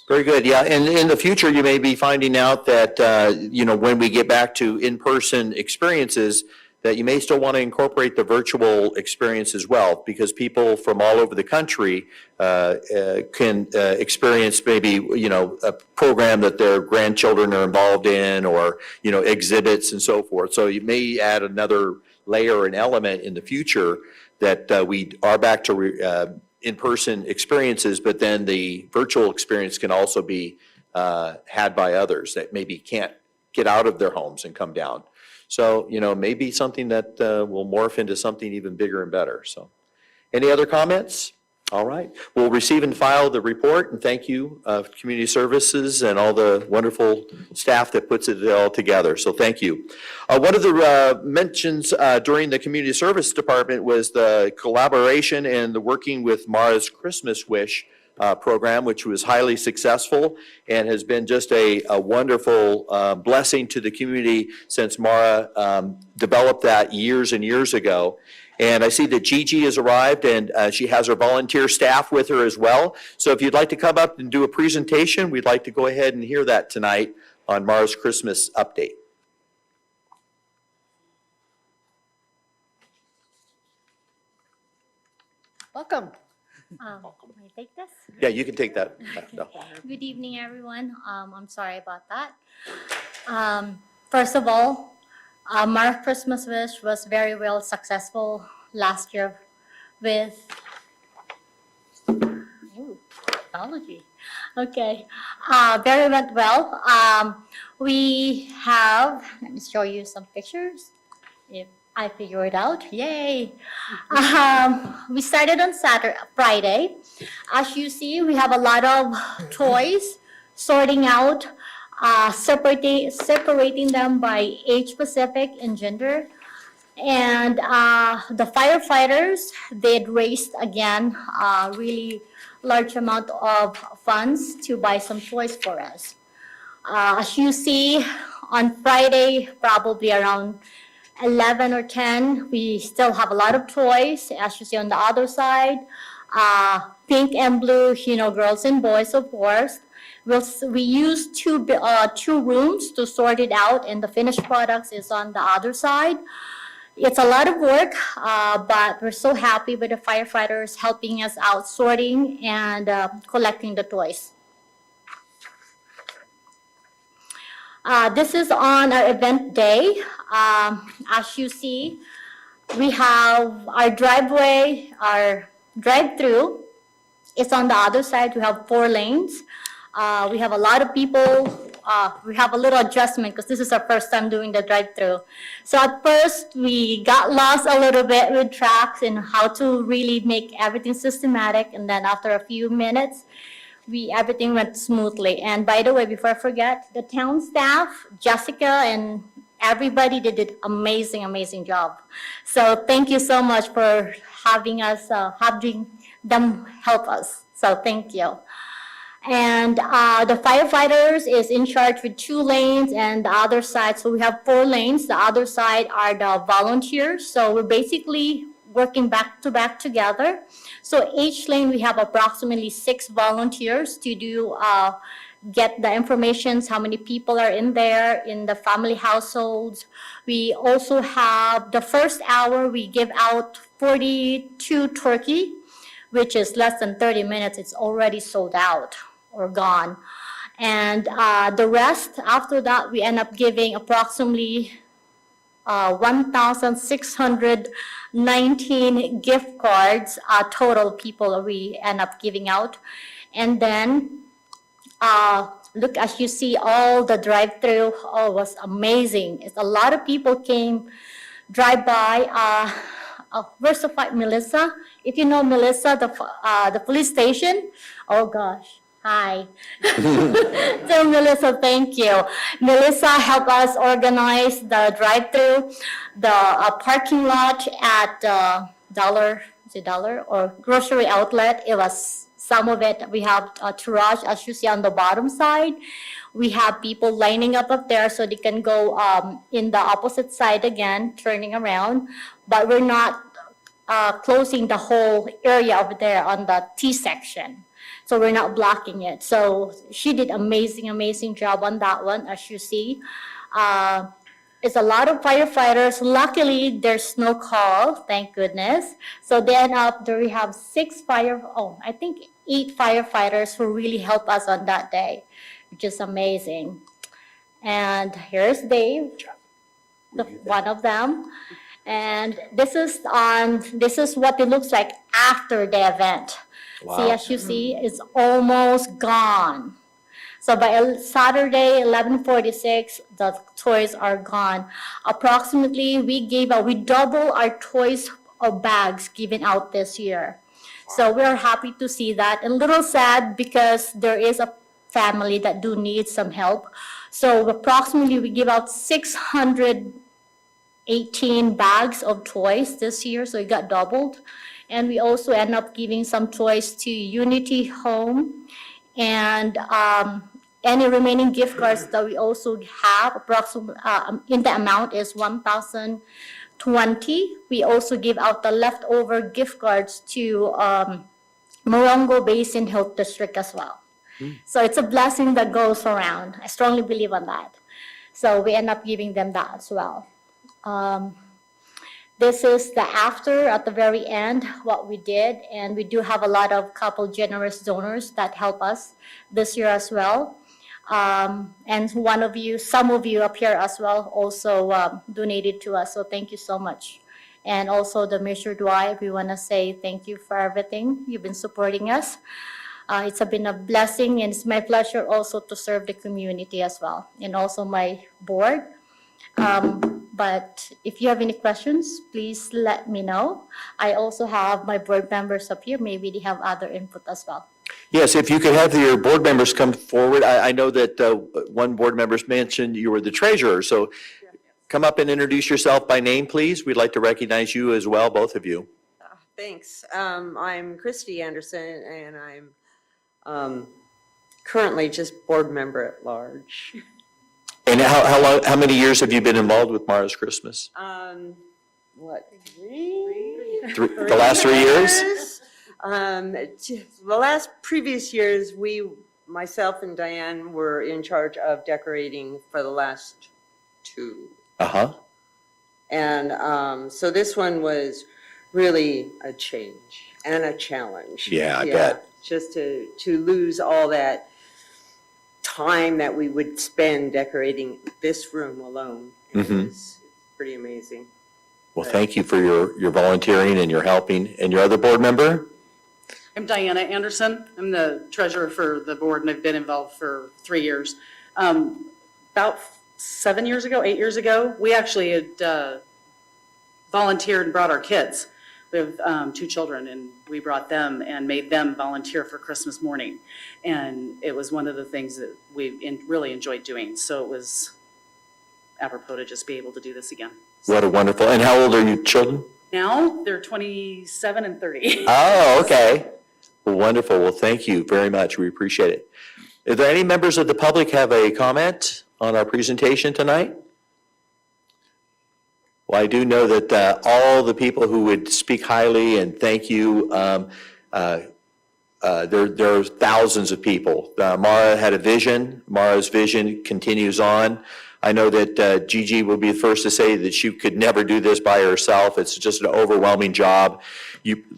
Very good, yeah. And in the future, you may be finding out that, when we get back to in-person experiences, that you may still want to incorporate the virtual experience as well, because people from all over the country can experience maybe, a program that their grandchildren are involved in, or, exhibits and so forth. So you may add another layer and element in the future that we are back to in-person experiences, but then the virtual experience can also be had by others that maybe can't get out of their homes and come down. So, maybe something that will morph into something even bigger and better. So, any other comments? All right. We'll receive and file the report, and thank you, Community Services and all the wonderful staff that puts it all together. So thank you. One of the mentions during the Community Service Department was the collaboration and the working with Mara's Christmas Wish program, which was highly successful and has been just a wonderful blessing to the community since Mara developed that years and years ago. And I see that Gigi has arrived, and she has her volunteer staff with her as well. So if you'd like to come up and do a presentation, we'd like to go ahead and hear that tonight on Mara's Christmas update. Welcome. May I take this? Yeah, you can take that. No. Good evening, everyone. I'm sorry about that. First of all, Mara's Christmas Wish was very well successful last year with, technology. Okay, very went well. We have, let me show you some pictures. If I figure it out, yay. We started on Friday. As you see, we have a lot of toys, sorting out, separating them by age specific and gender. And the firefighters, they'd raised again a really large amount of funds to buy some toys for us. As you see, on Friday, probably around 11 or 10, we still have a lot of toys. As you see on the other side, pink and blue, girls and boys, of course. We use two rooms to sort it out, and the finished products is on the other side. It's a lot of work, but we're so happy with the firefighters helping us out sorting and collecting the toys. This is on our event day. As you see, we have our driveway, our drive-through. It's on the other side. We have 4 lanes. We have a lot of people. We have a little adjustment because this is our first time doing the drive-through. So at first, we got lost a little bit with tracks and how to really make everything systematic. And then after a few minutes, everything went smoothly. And by the way, before I forget, the town staff, Jessica and everybody did an amazing job. So thank you so much for having them help us. So thank you. And the firefighters is in charge with 2 lanes and the other side. So we have 4 lanes. The other side are the volunteers. So we're basically working back to back together. So each lane we have approximately 6 volunteers to do get the information, how many people are in there, in the family households. We also have the first hour, we give out 42 turkey, which is less than 30 minutes. It's already sold out or gone. And the rest, after that, we end up giving approximately 1,619 gift cards, total people we end up giving out. And then, look, as you see, all the drive-through, oh, it was amazing. It's a lot of people came, drive by. Where's the fight, Melissa? If you know Melissa, the police station, oh gosh. Hi. So Melissa, thank you. Melissa helped us organize the drive-through, the parking lot at Dollar or grocery outlet. It was some of it. We have Tourage, as you see on the bottom side. We have people lining up there so they can go in the opposite side again, turning around. But we're not closing the whole area over there on the T section. So we're not blocking it. So she did amazing job on that one, as you see. It's a lot of firefighters. Luckily, there's no call, thank goodness. So then we have 8 firefighters who really helped us on that day, which is amazing. And here's Dave, one of them. And this is what it looks like after the event. Wow. See, as you see, it's almost gone. So by Saturday, 11:46, the toys are gone. Approximately, we double our toys or bags given out this year. So we're happy to see that. A little sad because there is a family that do need some help. So approximately, we give out 618 bags of toys this year, so it got doubled. And we also end up giving some toys to Unity Home. And any remaining gift cards that we also have, approximately in the amount is 1,020. We also give out the leftover gift cards to Morongo Basin Health District as well. So it's a blessing that goes around. I strongly believe on that. So we end up giving them that as well. This is the after, at the very end, what we did. And we do have a lot of couple generous donors that help us this year as well. And some of you up here as well also donated to us. So thank you so much. And also the Measure Dwight, we want to say thank you for everything. You've been supporting us. It's been a blessing, and it's my pleasure also to serve the community as well, and also my board. But if you have any questions, please let me know. I also have my board members up here. Maybe they have other input as well. Yes, if you could have your board members come forward. I know that one board member mentioned you were the treasurer, so come up and introduce yourself by name, please. We'd like to recognize you as well, both of you. Thanks. I'm Christy Anderson, and I'm currently just board member at large. And how many years have you been involved with Mara's Christmas? The last 3 years? The previous years, myself and Diane were in charge of decorating for the last 2. Uh-huh. And so this one was really a change and a challenge. Yeah, I bet. Just to lose all that time that we would spend decorating this room alone. It's pretty amazing. Well, thank you for your volunteering and your helping. And your other board member? I'm Diana Anderson. I'm the treasurer for the board, and I've been involved for 3 years. About 8 years ago, we actually had volunteered and brought our kids. We have 2 children, and we brought them and made them volunteer for Christmas morning. And it was one of the things that we really enjoyed doing. So it was apropos to just be able to do this again. What a wonderful, and how old are your children? Now they're 27 and 30. Oh, okay. Well, wonderful. Well, thank you very much. We appreciate it. Are there any members of the public have a comment on our presentation tonight? Well, I do know that all the people who would speak highly and thank you there are thousands of people. Mara had a vision. Mara's vision continues on. I know that Gigi will be the first to say that she could never do this by herself. It's just an overwhelming job.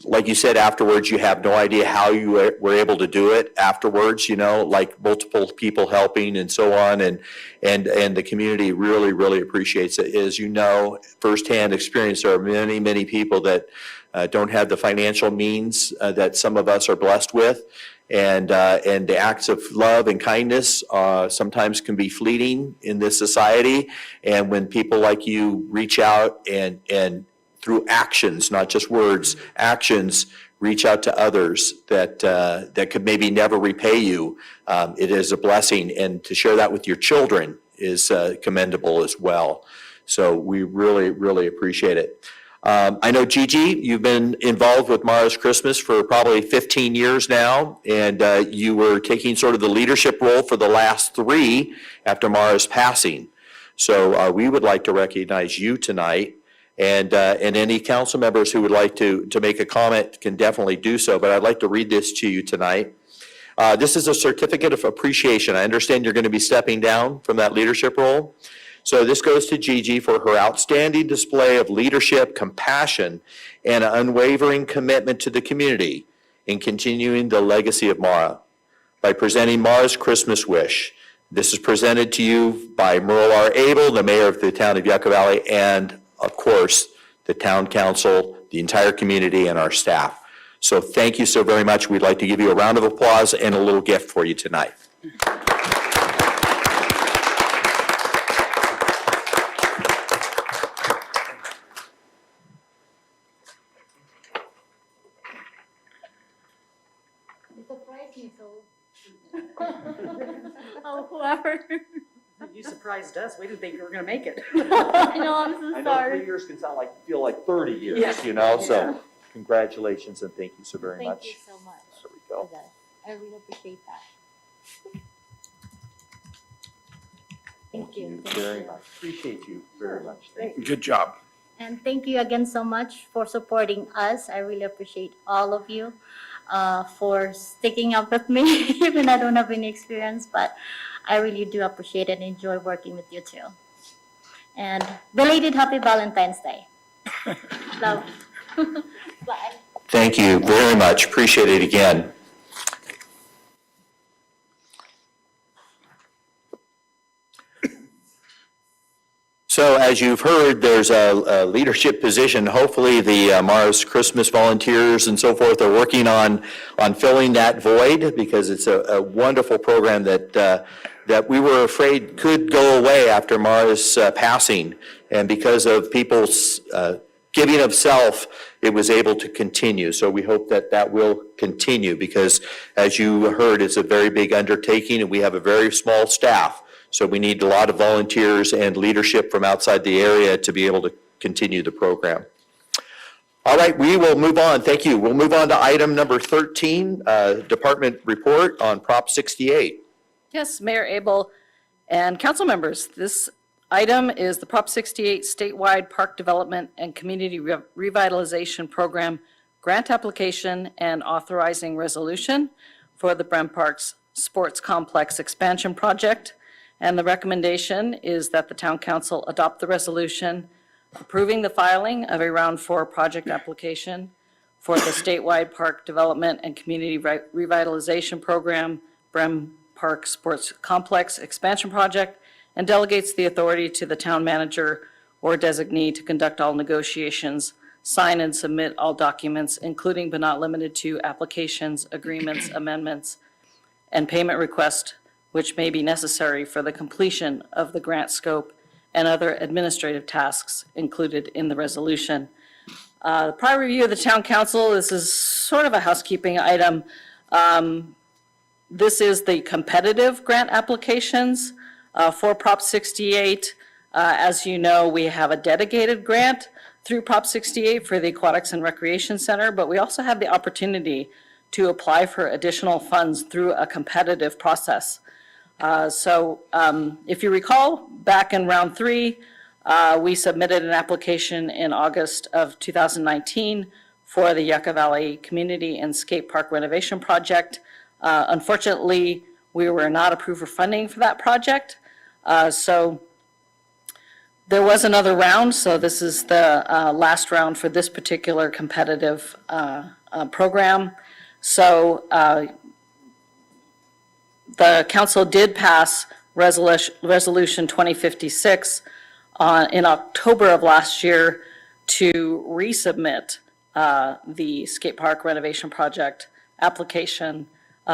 Like you said afterwards, you have no idea how you were able to do it afterwards, like multiple people helping and so on. And the community really, really appreciates it. As you know, firsthand experience, there are many, many people that don't have the financial means that some of us are blessed with. And the acts of love and kindness sometimes can be fleeting in this society. And when people like you reach out and through actions, not just words, actions, reach out to others that could maybe never repay you, it is a blessing. And to share that with your children is commendable as well. So we really, really appreciate it. I know, Gigi, you've been involved with Mara's Christmas for probably 15 years now, and you were taking sort of the leadership role for the last 3 after Mara's passing. So we would like to recognize you tonight, and any council members who would like to make a comment can definitely do so, but I'd like to read this to you tonight. This is a certificate of appreciation. I understand you're going to be stepping down from that leadership role. So this goes to Gigi for her outstanding display of leadership, compassion, and an unwavering commitment to the community in continuing the legacy of Mara. By presenting Mara's Christmas wish, this is presented to you by Merle R. Abel, the mayor of the town of Yucca Valley, and of course, the town council, the entire community, and our staff. So thank you so very much. We'd like to give you a round of applause and a little gift for you tonight. Oh, whoever. You surprised us. We didn't think you were going to make it. I know, I'm so sorry. 3 years can feel like 30 years, Yeah. so congratulations and thank you so very much. Thank you so much. There we go. for that. I really appreciate that. Thank you. Very much. Appreciate you very much. Thank you. Good job. And thank you again so much for supporting us. I really appreciate all of you for sticking up with me, even I don't have any experience, but I really do appreciate it and enjoy working with you too. And belated Happy Valentine's Day. Love. Bye. Thank you very much. Appreciate it again. So as you've heard, there's a leadership position. Hopefully the Mara's Christmas volunteers and so forth are working on filling that void, because it's a wonderful program that we were afraid could go away after Mara's passing. And because of people's giving of self, it was able to continue. So we hope that that will continue, because as you heard, it's a very big undertaking and we have a very small staff. So we need a lot of volunteers and leadership from outside the area to be able to continue the program. All right, we will move on. Thank you. We'll move on to item number 13, department report on Prop 68. Yes, Mayor Abel and council members, this item is the Prop 68 statewide park development and community revitalization program grant application and authorizing resolution for the Brem Parks Sports Complex expansion project. And the recommendation is that the town council adopt the resolution approving the filing of a round 4 project application for the statewide park development and community revitalization program, Brem Park Sports Complex expansion project, and delegates the authority to the town manager or designee to conduct all negotiations, sign and submit all documents, including but not limited to applications, agreements, amendments, and payment requests, which may be necessary for the completion of the grant scope and other administrative tasks included in the resolution. Prior review of the town council, this is sort of a housekeeping item. This is the competitive grant applications for Prop 68. As you know, we have a dedicated grant through Prop 68 for the Aquatics and Recreation Center, but we also have the opportunity to apply for additional funds through a competitive process. So if you recall, back in round 3, we submitted an application in August of 2019 for the Yucca Valley Community and Skate Park Renovation Project. Unfortunately, we were not approved for funding for that project. So there was another round, so this is the last round for this particular competitive program. So the council did pass Resolution 2056 in October of last year to resubmit the skate park renovation project application.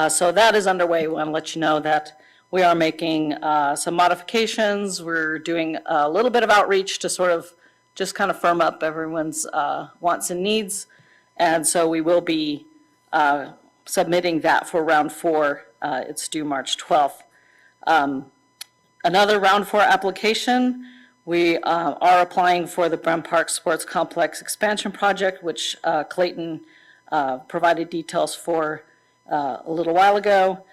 So that is underway. We want to let you know that we are making some modifications. We're doing a little bit of outreach to sort of just kind of firm up everyone's wants and needs. And so we will be submitting that for round 4. It's due March 12th. Another round 4 application, we are applying for the Brem Park Sports Complex Expansion Project, which Clayton provided details for a little while ago.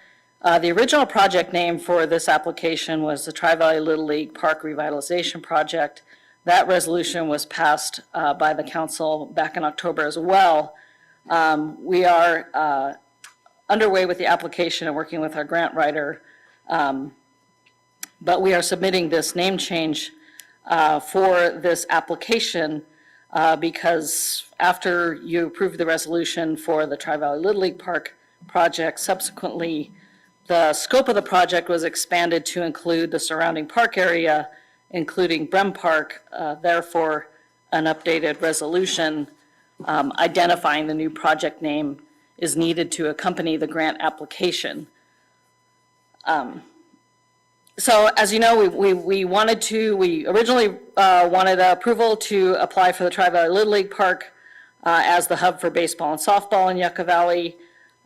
The original project name for this application was the Tri-Valley Little League Park Revitalization Project. That resolution was passed by the council back in October as well. We are underway with the application and working with our grant writer, but we are submitting this name change for this application because after you approved the resolution for the Tri-Valley Little League Park project, subsequently the scope of the project was expanded to include the surrounding park area, including Brem Park. Therefore, an updated resolution identifying the new project name is needed to accompany the grant application. So as you know, we originally wanted approval to apply for the Tri-Valley Little League Park as the hub for baseball and softball in Yucca Valley,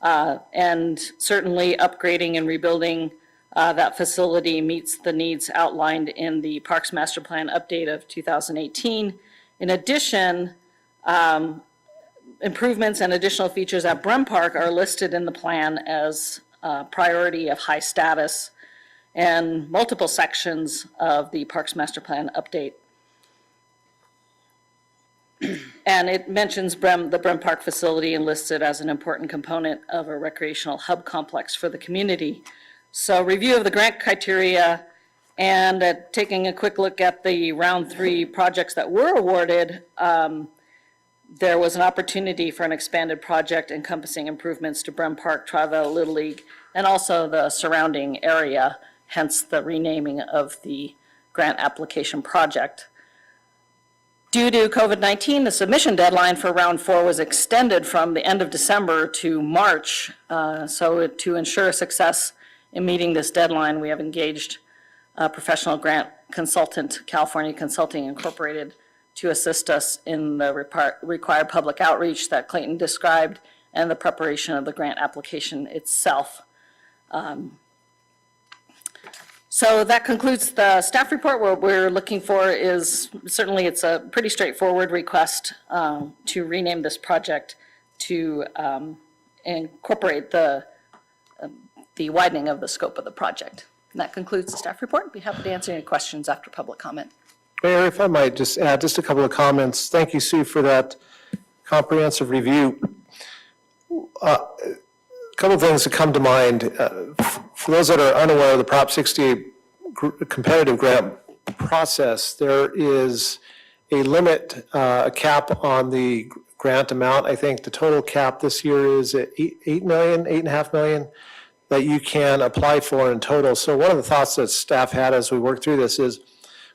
and certainly upgrading and rebuilding that facility meets the needs outlined in the Parks Master Plan update of 2018. In addition, improvements and additional features at Brem Park are listed in the plan as priority of high status, and multiple sections of the Parks Master Plan update. And it mentions the Brem Park facility and lists it as an important component of a recreational hub complex for the community. So review of the grant criteria and taking a quick look at the round 3 projects that were awarded, there was an opportunity for an expanded project encompassing improvements to Brem Park, Tri-Valley Little League, and also the surrounding area, hence the renaming of the grant application project. Due to COVID-19, the submission deadline for round 4 was extended from the end of December to March. So to ensure success in meeting this deadline, we have engaged a professional grant consultant, California Consulting Incorporated, to assist us in the required public outreach that Clayton described and the preparation of the grant application itself. So that concludes the staff report. What we're looking for is, certainly it's a pretty straightforward request to rename this project to incorporate the widening of the scope of the project. And that concludes the staff report. I'd be happy to answer any questions after public comment. Mayor, if I might just add just a couple of comments. Thank you, Sue, for that comprehensive review. A couple of things that come to mind. For those that are unaware of the Prop 68 competitive grant process, there is a limit, a cap on the grant amount. I think the total cap this year is at $8.5 million that you can apply for in total. So one of the thoughts that staff had as we worked through this is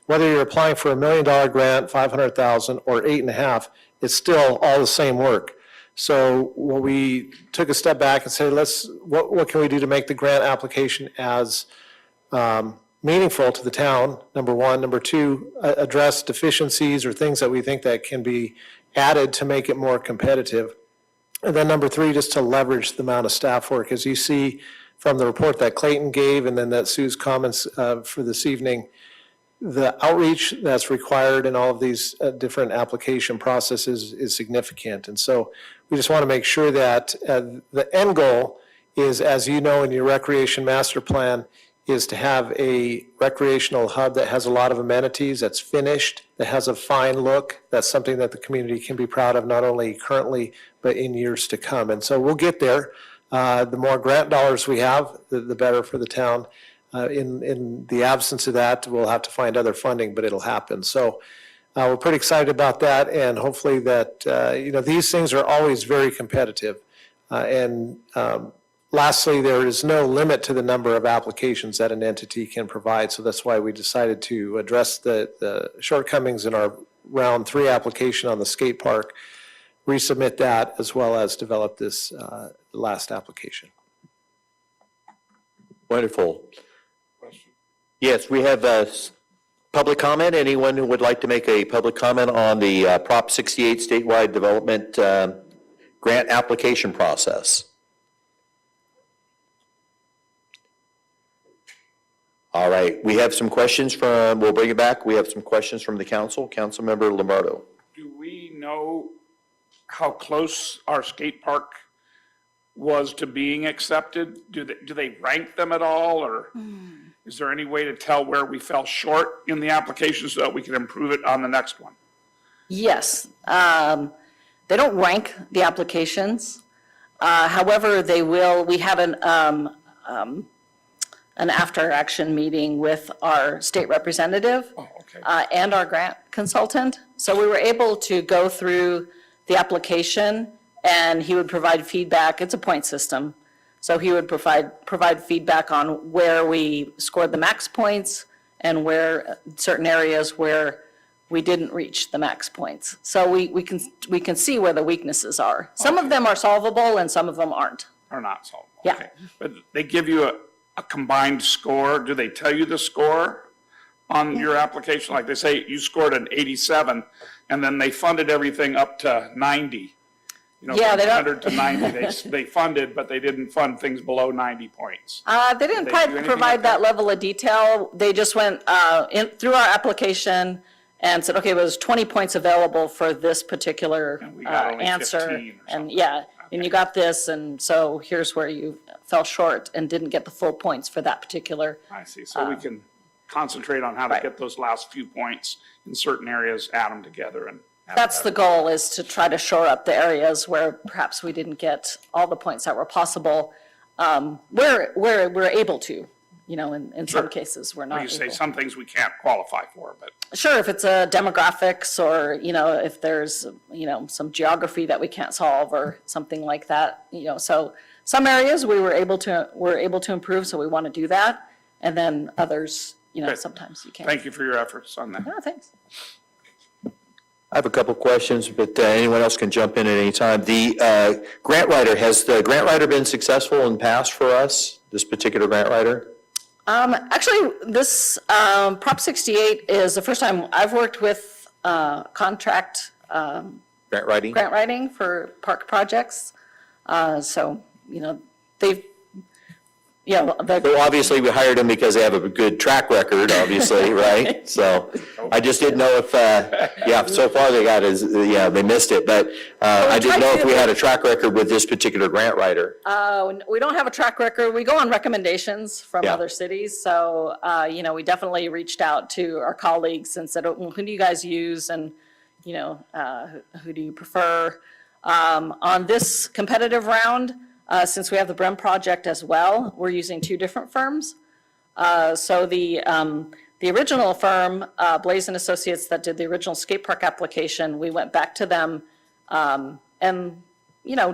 whether you're applying for $1 million grant, $500,000, or $8.5, it's still all the same work. So when we took a step back and said, what can we do to make the grant application as meaningful to the town, number one. Number two, address deficiencies or things that we think that can be added to make it more competitive. And then number three, just to leverage the amount of staff work. As you see from the report that Clayton gave and then that Sue's comments for this evening, the outreach that's required in all of these different application processes is significant. And so we just want to make sure that the end goal is, as you know, in your recreation master plan, is to have a recreational hub that has a lot of amenities, that's finished, that has a fine look. That's something that the community can be proud of, not only currently, but in years to come. And so we'll get there. The more grant dollars we have, the better for the town. In the absence of that, we'll have to find other funding, but it'll happen. So we're pretty excited about that, and hopefully that, these things are always very competitive. Lastly, there is no limit to the number of applications that an entity can provide, so that's why we decided to address the shortcomings in our round 3 application on the skate park, resubmit that, as well as develop this last application. Wonderful. Yes, we have public comment. Anyone who would like to make a public comment on the Prop 68 statewide development grant application process? All right, we have some questions we'll bring it back. We have some questions from the council. Councilmember Lombardo. Do we know how close our skate park was to being accepted? Do they rank them at all, or is there any way to tell where we fell short in the application so that we can improve it on the next one? Yes. They don't rank the applications. However, they will. We have an after-action meeting with our state representative and our grant consultant. So we were able to go through the application, and he would provide feedback. It's a point system. So he would provide feedback on where we scored the max points and where certain areas where we didn't reach the max points. So we can see where the weaknesses are. Some of them are solvable and some of them aren't. Are not solvable? Yeah. Okay. But they give you a combined score. Do they tell you the score on your application? Like they say you scored an 87 and then they funded everything up to 90. Yeah, from they don't- 100 to 90, they funded, but they didn't fund things below 90 points. They didn't Did they do anything provide like that level of detail. They just went through our application and said, okay, there's 20 points available for this particular we got only answer. 15 or And yeah, and you got this, and so here's where you fell short and didn't get the full points for that particular. I see. So we can concentrate on how to get those last few points in certain areas, add them together and. That's the goal, is to try to shore up the areas where perhaps we didn't get all the points that were possible, where we're able to, in some cases, we're not Like able. you say, some things we can't qualify for, but. Sure, if it's a demographics or, if there's, some geography that we can't solve or something like that, so some areas we're able to improve, so we want to do that. And then others, Good. sometimes you can't. Thank you for your efforts on that. No, thanks. I have a couple questions, but anyone else can jump in at any time. The grant writer, has the grant writer been successful in the past for us, this particular grant writer? Actually, this Prop 68 is the first time I've worked with contract Grant writing? grant writing for park projects. So, they've, So obviously, we hired them because they have a good track record, obviously, right? So I just didn't know if, so far they got they missed it. But I didn't know if we had a track record with this particular grant writer. we don't have a track record. We go on recommendations from Yeah. other cities. So, we definitely reached out to our colleagues and said, well, who do you guys use? And, who do you prefer? On this competitive round, since we have the brem project as well, we're using 2 different firms. So the original firm, Blaze and Associates, that did the original skate park application, we went back to them and,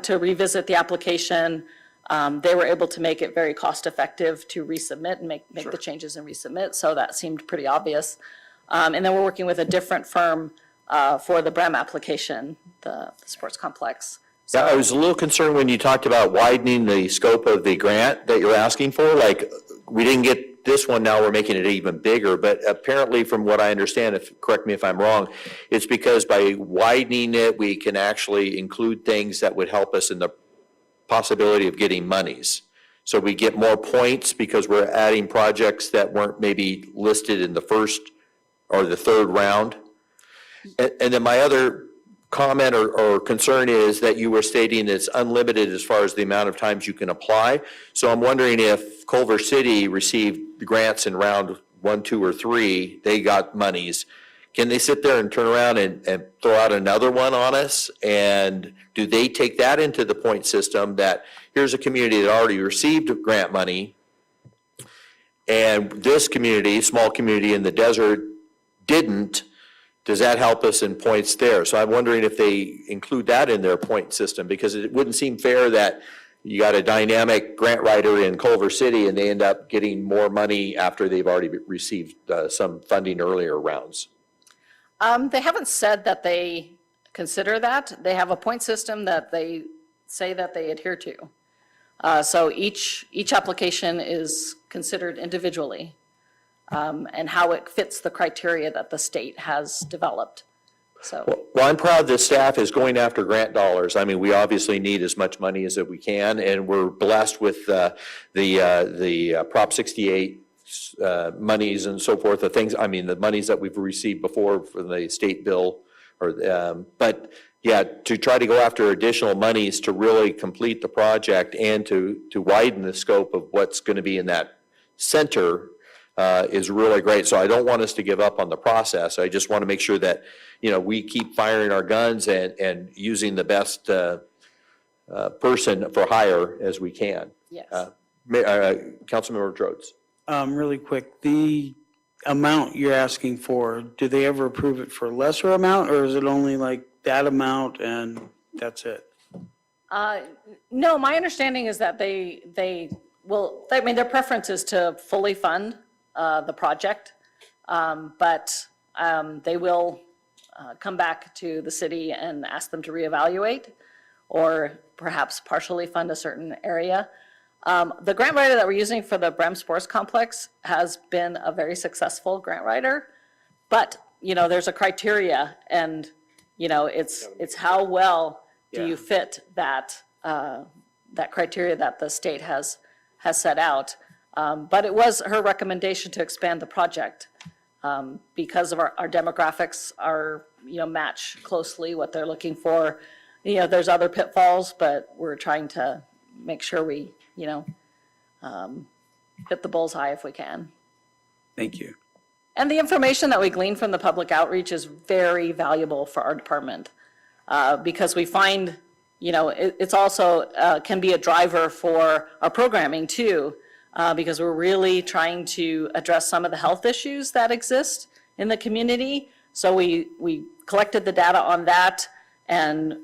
to revisit the application. They were able to make it very cost-effective to resubmit and make the changes and resubmit, so that seemed pretty obvious. And then we're working with a different firm for the brem application, the sports complex. Yeah, I was a little concerned when you talked about widening the scope of the grant that you're asking for. Like, we didn't get this one, now we're making it even bigger. But apparently, from what I understand, correct me if I'm wrong, it's because by widening it, we can actually include things that would help us in the possibility of getting monies. So we get more points because we're adding projects that weren't maybe listed in the first or the third round. And then my other comment or concern is that you were stating it's unlimited as far as the amount of times you can apply. So I'm wondering if Culver City received the grants in round 1, 2, or 3, they got monies. Can they sit there and turn around and throw out another one on us? And do they take that into the point system that here's a community that already received grant money, and this community, small community in the desert, didn't? Does that help us in points there? So I'm wondering if they include that in their point system, because it wouldn't seem fair that you got a dynamic grant writer in Culver City and they end up getting more money after they've already received some funding earlier rounds. They haven't said that they consider that. They have a point system that they say that they adhere to. So each application is considered individually, and how it fits the criteria that the state has developed. So. Well, I'm proud the staff is going after grant dollars. I mean, we obviously need as much money as that we can, and we're blessed with the Prop 68 monies and so forth, the things, I mean, the monies that we've received before for the state bill, but yeah, to try to go after additional monies to really complete the project and to widen the scope of what's going to be in that center is really great. So I don't want us to give up on the process. I just want to make sure that, you know, we keep firing our guns and using the best person for hire as we can. Yes. Councilmember Rhodes. Really quick, the amount you're asking for, do they ever approve it for lesser amount, or is it only like that amount and that's it? No, my understanding is that they will, I mean, their preference is to fully fund the project, but they will come back to the city and ask them to reevaluate or perhaps partially fund a certain area. The grant writer that we're using for the Brem Sports Complex has been a very successful grant writer, but, you know, there's a criteria, and, you know, it's how well do you fit that criteria that the state has set out. But it was her recommendation to expand the project because of our demographics are, you know, match closely what they're looking for. You know, there's other pitfalls, but we're trying to make sure we, you know, hit the bullseye if we can. Thank you. And the information that we glean from the public outreach is very valuable for our department because we find, you know, it's also can be a driver for our programming too, because we're really trying to address some of the health issues that exist in the community. So we collected the data on that, and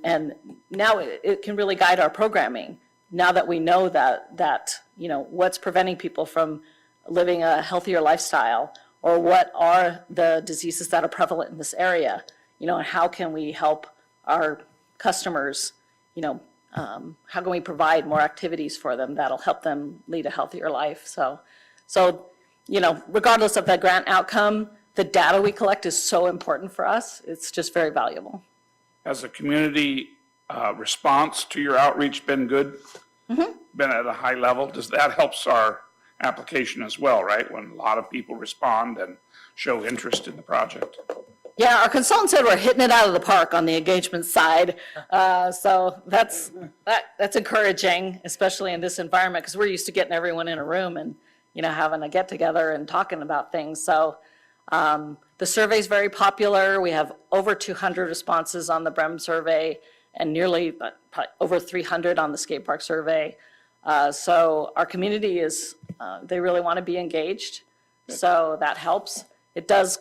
now it can really guide our programming. Now that we know that you know, what's preventing people from living a healthier lifestyle, or what are the diseases that are prevalent in this area, you know, and how can we help our customers, you know, how can we provide more activities for them that'll help them lead a healthier life? So, you know, regardless of the grant outcome, the data we collect is so important for us. It's just very valuable. Has the community response to your outreach been good? Mm-hmm. Been at a high level? Does that helps our application as well, right? When a lot of people respond and show interest in the project. Yeah, our consultant said we're hitting it out of the park on the engagement side. So that's encouraging, especially in this environment, because we're used to getting everyone in a room and, you know, having a get together and talking about things. So the survey is very popular. We have over 200 responses on the Brem survey and nearly over 300 on the skate park survey. So our community is, they really want to be engaged. So that helps. It does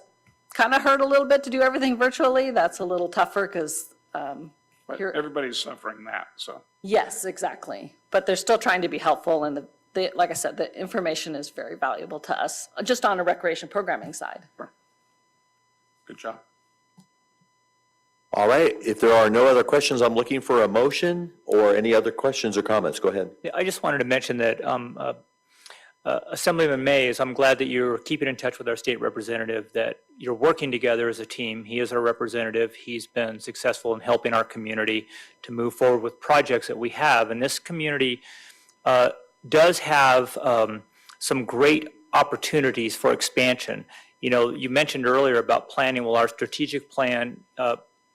kind of hurt a little bit to do everything virtually. That's a little tougher because But everybody's suffering that, so. yes, exactly. But they're still trying to be helpful, and like I said, the information is very valuable to us, just on a recreation programming side. Good job. All right, if there are no other questions, I'm looking for a motion or any other questions or comments. Go ahead. Yeah, I just wanted to mention that Assemblyman Mays, I'm glad that you're keeping in touch with our state representative, that you're working together as a team. He is our representative. He's been successful in helping our community to move forward with projects that we have. And this community does have some great opportunities for expansion. You know, you mentioned earlier about planning. Well, our strategic plan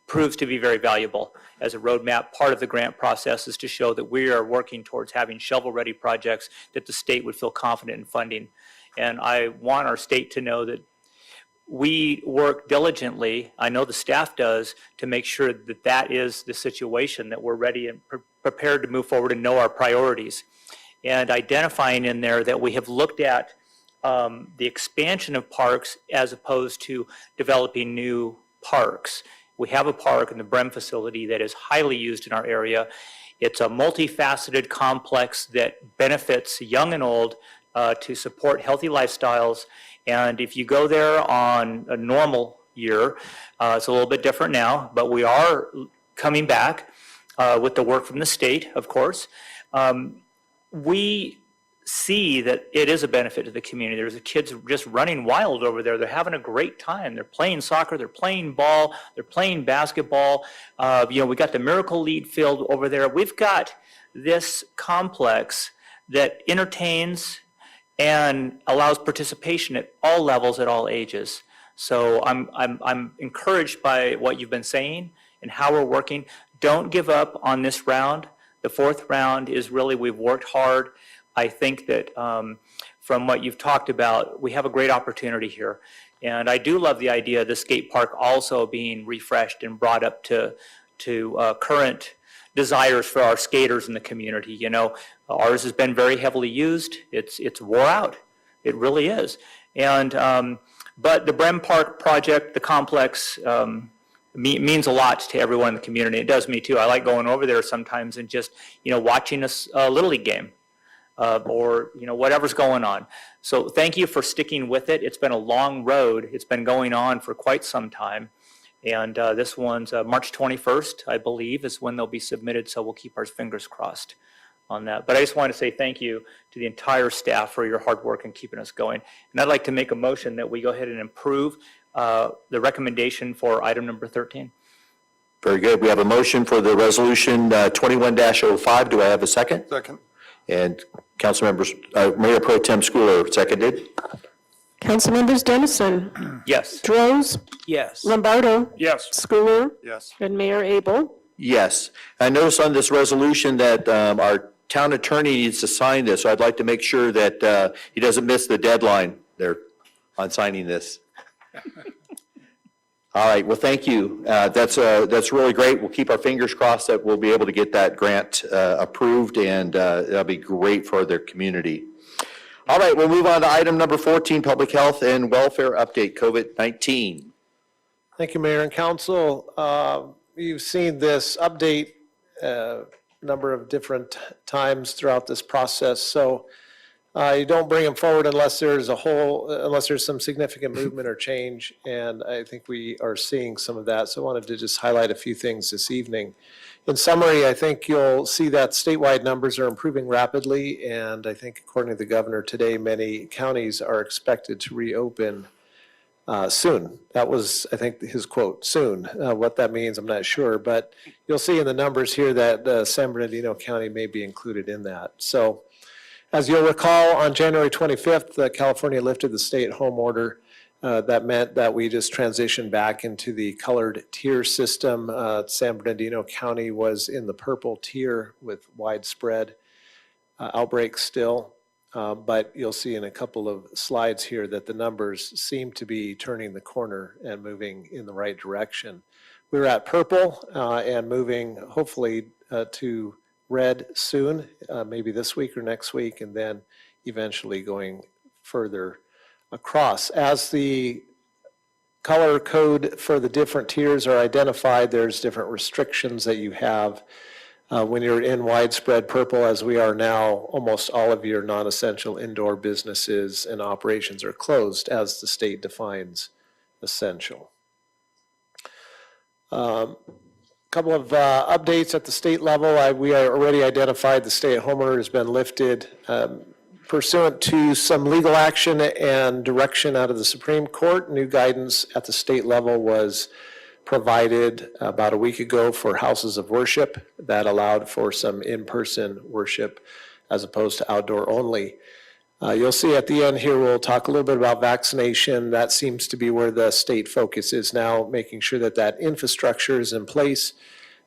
proves to be very valuable as a roadmap. Part of the grant process is to show that we are working towards having shovel-ready projects that the state would feel confident in funding. And I want our state to know that we work diligently, I know the staff does, to make sure that that is the situation, that we're ready and prepared to move forward and know our priorities. And identifying in there that we have looked at the expansion of parks as opposed to developing new parks. We have a park in the Brem facility that is highly used in our area. It's a multifaceted complex that benefits young and old to support healthy lifestyles. And if you go there on a normal year, it's a little bit different now, but we are coming back with the work from the state, of course. We see that it is a benefit to the community. There's kids just running wild over there. They're having a great time. They're playing soccer, they're playing ball, they're playing basketball. We got the Miracle Lead field over there. We've got this complex that entertains and allows participation at all levels, at all ages. So I'm encouraged by what you've been saying and how we're working. Don't give up on this round. The fourth round is really, we've worked hard. I think that from what you've talked about, we have a great opportunity here. And I do love the idea of the skate park also being refreshed and brought up to current desires for our skaters in the community. You know, ours has been very heavily used. It's wore out. It really is. And but the Brem Park project, the complex, means a lot to everyone in the community. It does me too. I like going over there sometimes and just, watching a Little League game. Or whatever's going on. So thank you for sticking with it. It's been a long road. It's been going on for quite some time. And this one's March 21st, I believe, is when they'll be submitted. So we'll keep our fingers crossed on that. But I just want to say thank you to the entire staff for your hard work and keeping us going. And I'd like to make a motion that we go ahead and approve the recommendation for item number 13. Very good. We have a motion for the resolution 21-05. Do I have a second? Second. And council members, Mayor Pro Tem Schooler seconded. Councilmembers Dennison, Yes. Droz, Yes. Lombardo, Yes. Schooler, Yes. and Mayor Abel. Yes. I noticed on this resolution that our town attorney needs to sign this, so I'd like to make sure that he doesn't miss the deadline there on signing this. All right, well, thank you. That's really great. We'll keep our fingers crossed that we'll be able to get that grant approved, and that'll be great for their community. All right, we'll move on to item number 14, Public Health and Welfare Update, COVID-19. Thank you, Mayor and Council. You've seen this update a number of different times throughout this process. So you don't bring them forward unless there's some significant movement or change. And I think we are seeing some of that. So I wanted to just highlight a few things this evening. In summary, I think you'll see that statewide numbers are improving rapidly. And I think according to the governor today, many counties are expected to reopen soon. That was, I think, his quote, soon. What that means, I'm not sure. But you'll see in the numbers here that San Bernardino County may be included in that. So as you'll recall, on January 25th, California lifted the stay-at-home order. That meant that we just transitioned back into the colored tier system. San Bernardino County was in the purple tier with widespread outbreaks still. But you'll see in a couple of slides here that the numbers seem to be turning the corner and moving in the right direction. We're at purple and moving hopefully to red soon, maybe this week or next week, and then eventually going further across. As the color code for the different tiers are identified, there's different restrictions that you have. When you're in widespread purple, as we are now, almost all of your non-essential indoor businesses and operations are closed as the state defines essential. Couple of updates at the state level. We are already identified the stay-at-home order has been lifted pursuant to some legal action and direction out of the Supreme Court. New guidance at the state level was provided about a week ago for houses of worship that allowed for some in-person worship as opposed to outdoor only. You'll see at the end here, we'll talk a little bit about vaccination. That seems to be where the state focus is now, making sure that that infrastructure is in place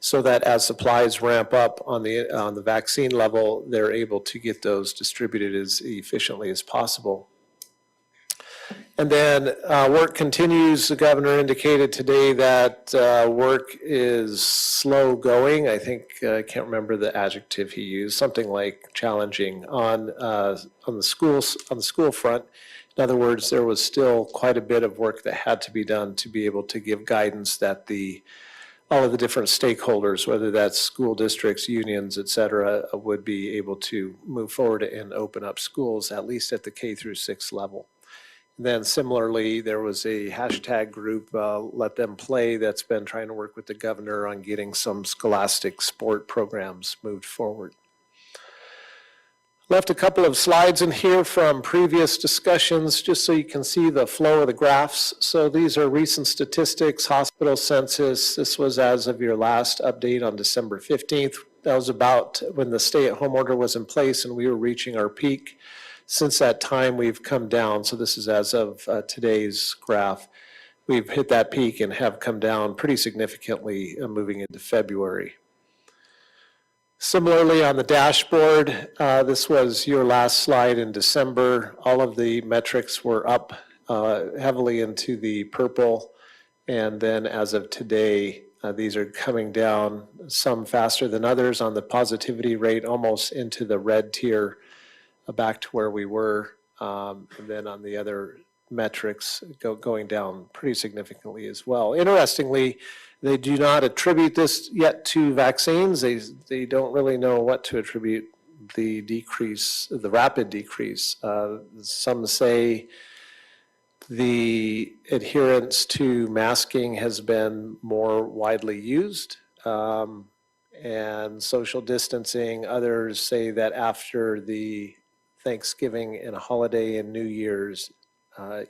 so that as supplies ramp up on the vaccine level, they're able to get those distributed as efficiently as possible. And then work continues. The governor indicated today that work is slow going. I think, I can't remember the adjective he used, something like challenging on the school front. In other words, there was still quite a bit of work that had to be done to be able to give guidance that all of the different stakeholders, whether that's school districts, unions, et cetera, would be able to move forward and open up schools, at least at the K through 6 level. Then similarly, there was a hashtag group, Let Them Play, that's been trying to work with the governor on getting some scholastic sport programs moved forward. Left a couple of slides in here from previous discussions, just so you can see the flow of the graphs. So these are recent statistics, hospital census. This was as of your last update on December 15th. That was about when the stay-at-home order was in place and we were reaching our peak. Since that time, we've come down. So this is as of today's graph. We've hit that peak and have come down pretty significantly moving into February. Similarly, on the dashboard, this was your last slide in December. All of the metrics were up heavily into the purple. And then as of today, these are coming down, some faster than others on the positivity rate, almost into the red tier. Back to where we were, and then on the other metrics going down pretty significantly as well. Interestingly, they do not attribute this yet to vaccines. They don't really know what to attribute the decrease, the rapid decrease. Some say the adherence to masking has been more widely used. And social distancing. Others say that after the Thanksgiving and a holiday and New Year's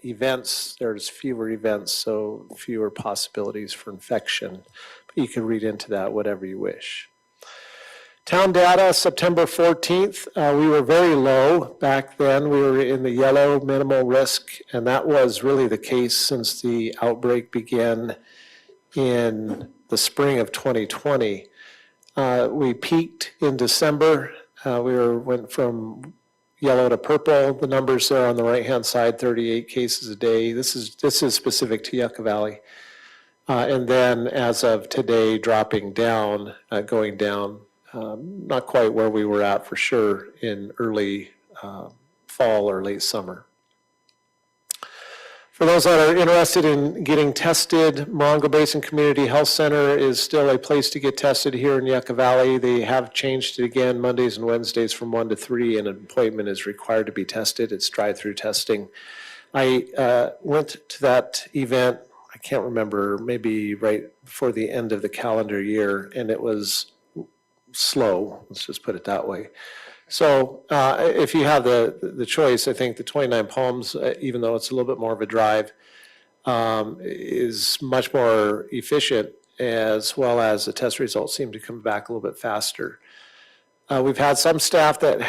events, there's fewer events, so fewer possibilities for infection. But you can read into that whatever you wish. Town data, September 14th, we were very low back then. We were in the yellow, minimal risk, and that was really the case since the outbreak began in the spring of 2020. We peaked in December. Went from yellow to purple. The numbers there on the right-hand side, 38 cases a day. This is specific to Yucca Valley. And then as of today, dropping down, going down, not quite where we were at for sure in early fall or late summer. For those that are interested in getting tested, Morongo Basin Community Health Center is still a place to get tested here in Yucca Valley. They have changed it again, Mondays and Wednesdays from 1 to 3, and an appointment is required to be tested. It's drive-through testing. I went to that event, I can't remember, maybe right before the end of the calendar year, and it was slow, let's just put it that way. So if you have the choice, I think the 29 Palms, even though it's a little bit more of a drive, is much more efficient, as well as the test results seem to come back a little bit faster. We've had some staff that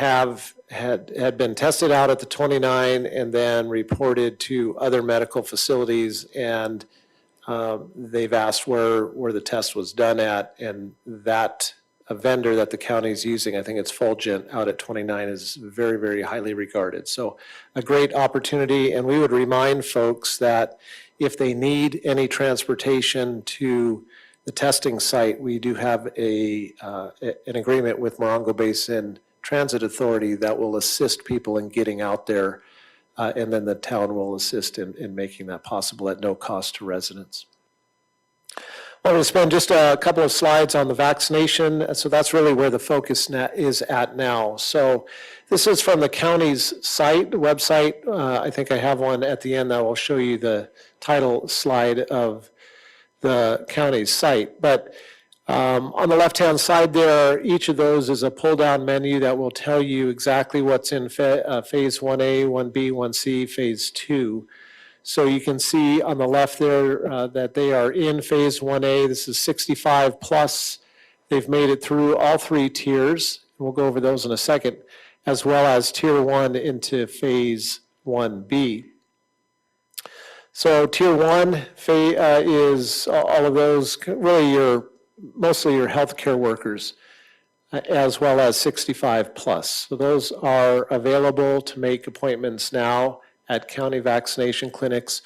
had been tested out at the 29 and then reported to other medical facilities, and they've asked where the test was done at, and that a vendor that the county is using, I think it's Fulgent out at 29, is very, very highly regarded. So a great opportunity, and we would remind folks that if they need any transportation to the testing site, we do have an agreement with Morongo Basin Transit Authority that will assist people in getting out there, and then the town will assist in making that possible at no cost to residents. I'm going to spend just a couple of slides on the vaccination. So that's really where the focus is at now. So this is from the county's site, website. I think I have one at the end that will show you the title slide of the county's site. But on the left-hand side there, each of those is a pull-down menu that will tell you exactly what's in phase 1A, 1B, 1C, phase 2. So you can see on the left there that they are in phase 1A. This is 65 plus. They've made it through all 3 tiers. We'll go over those in a second. as well as Tier 1 into Phase 1B. So Tier 1 is all of those, really mostly your healthcare workers, as well as 65 plus. So those are available to make appointments now at county vaccination clinics.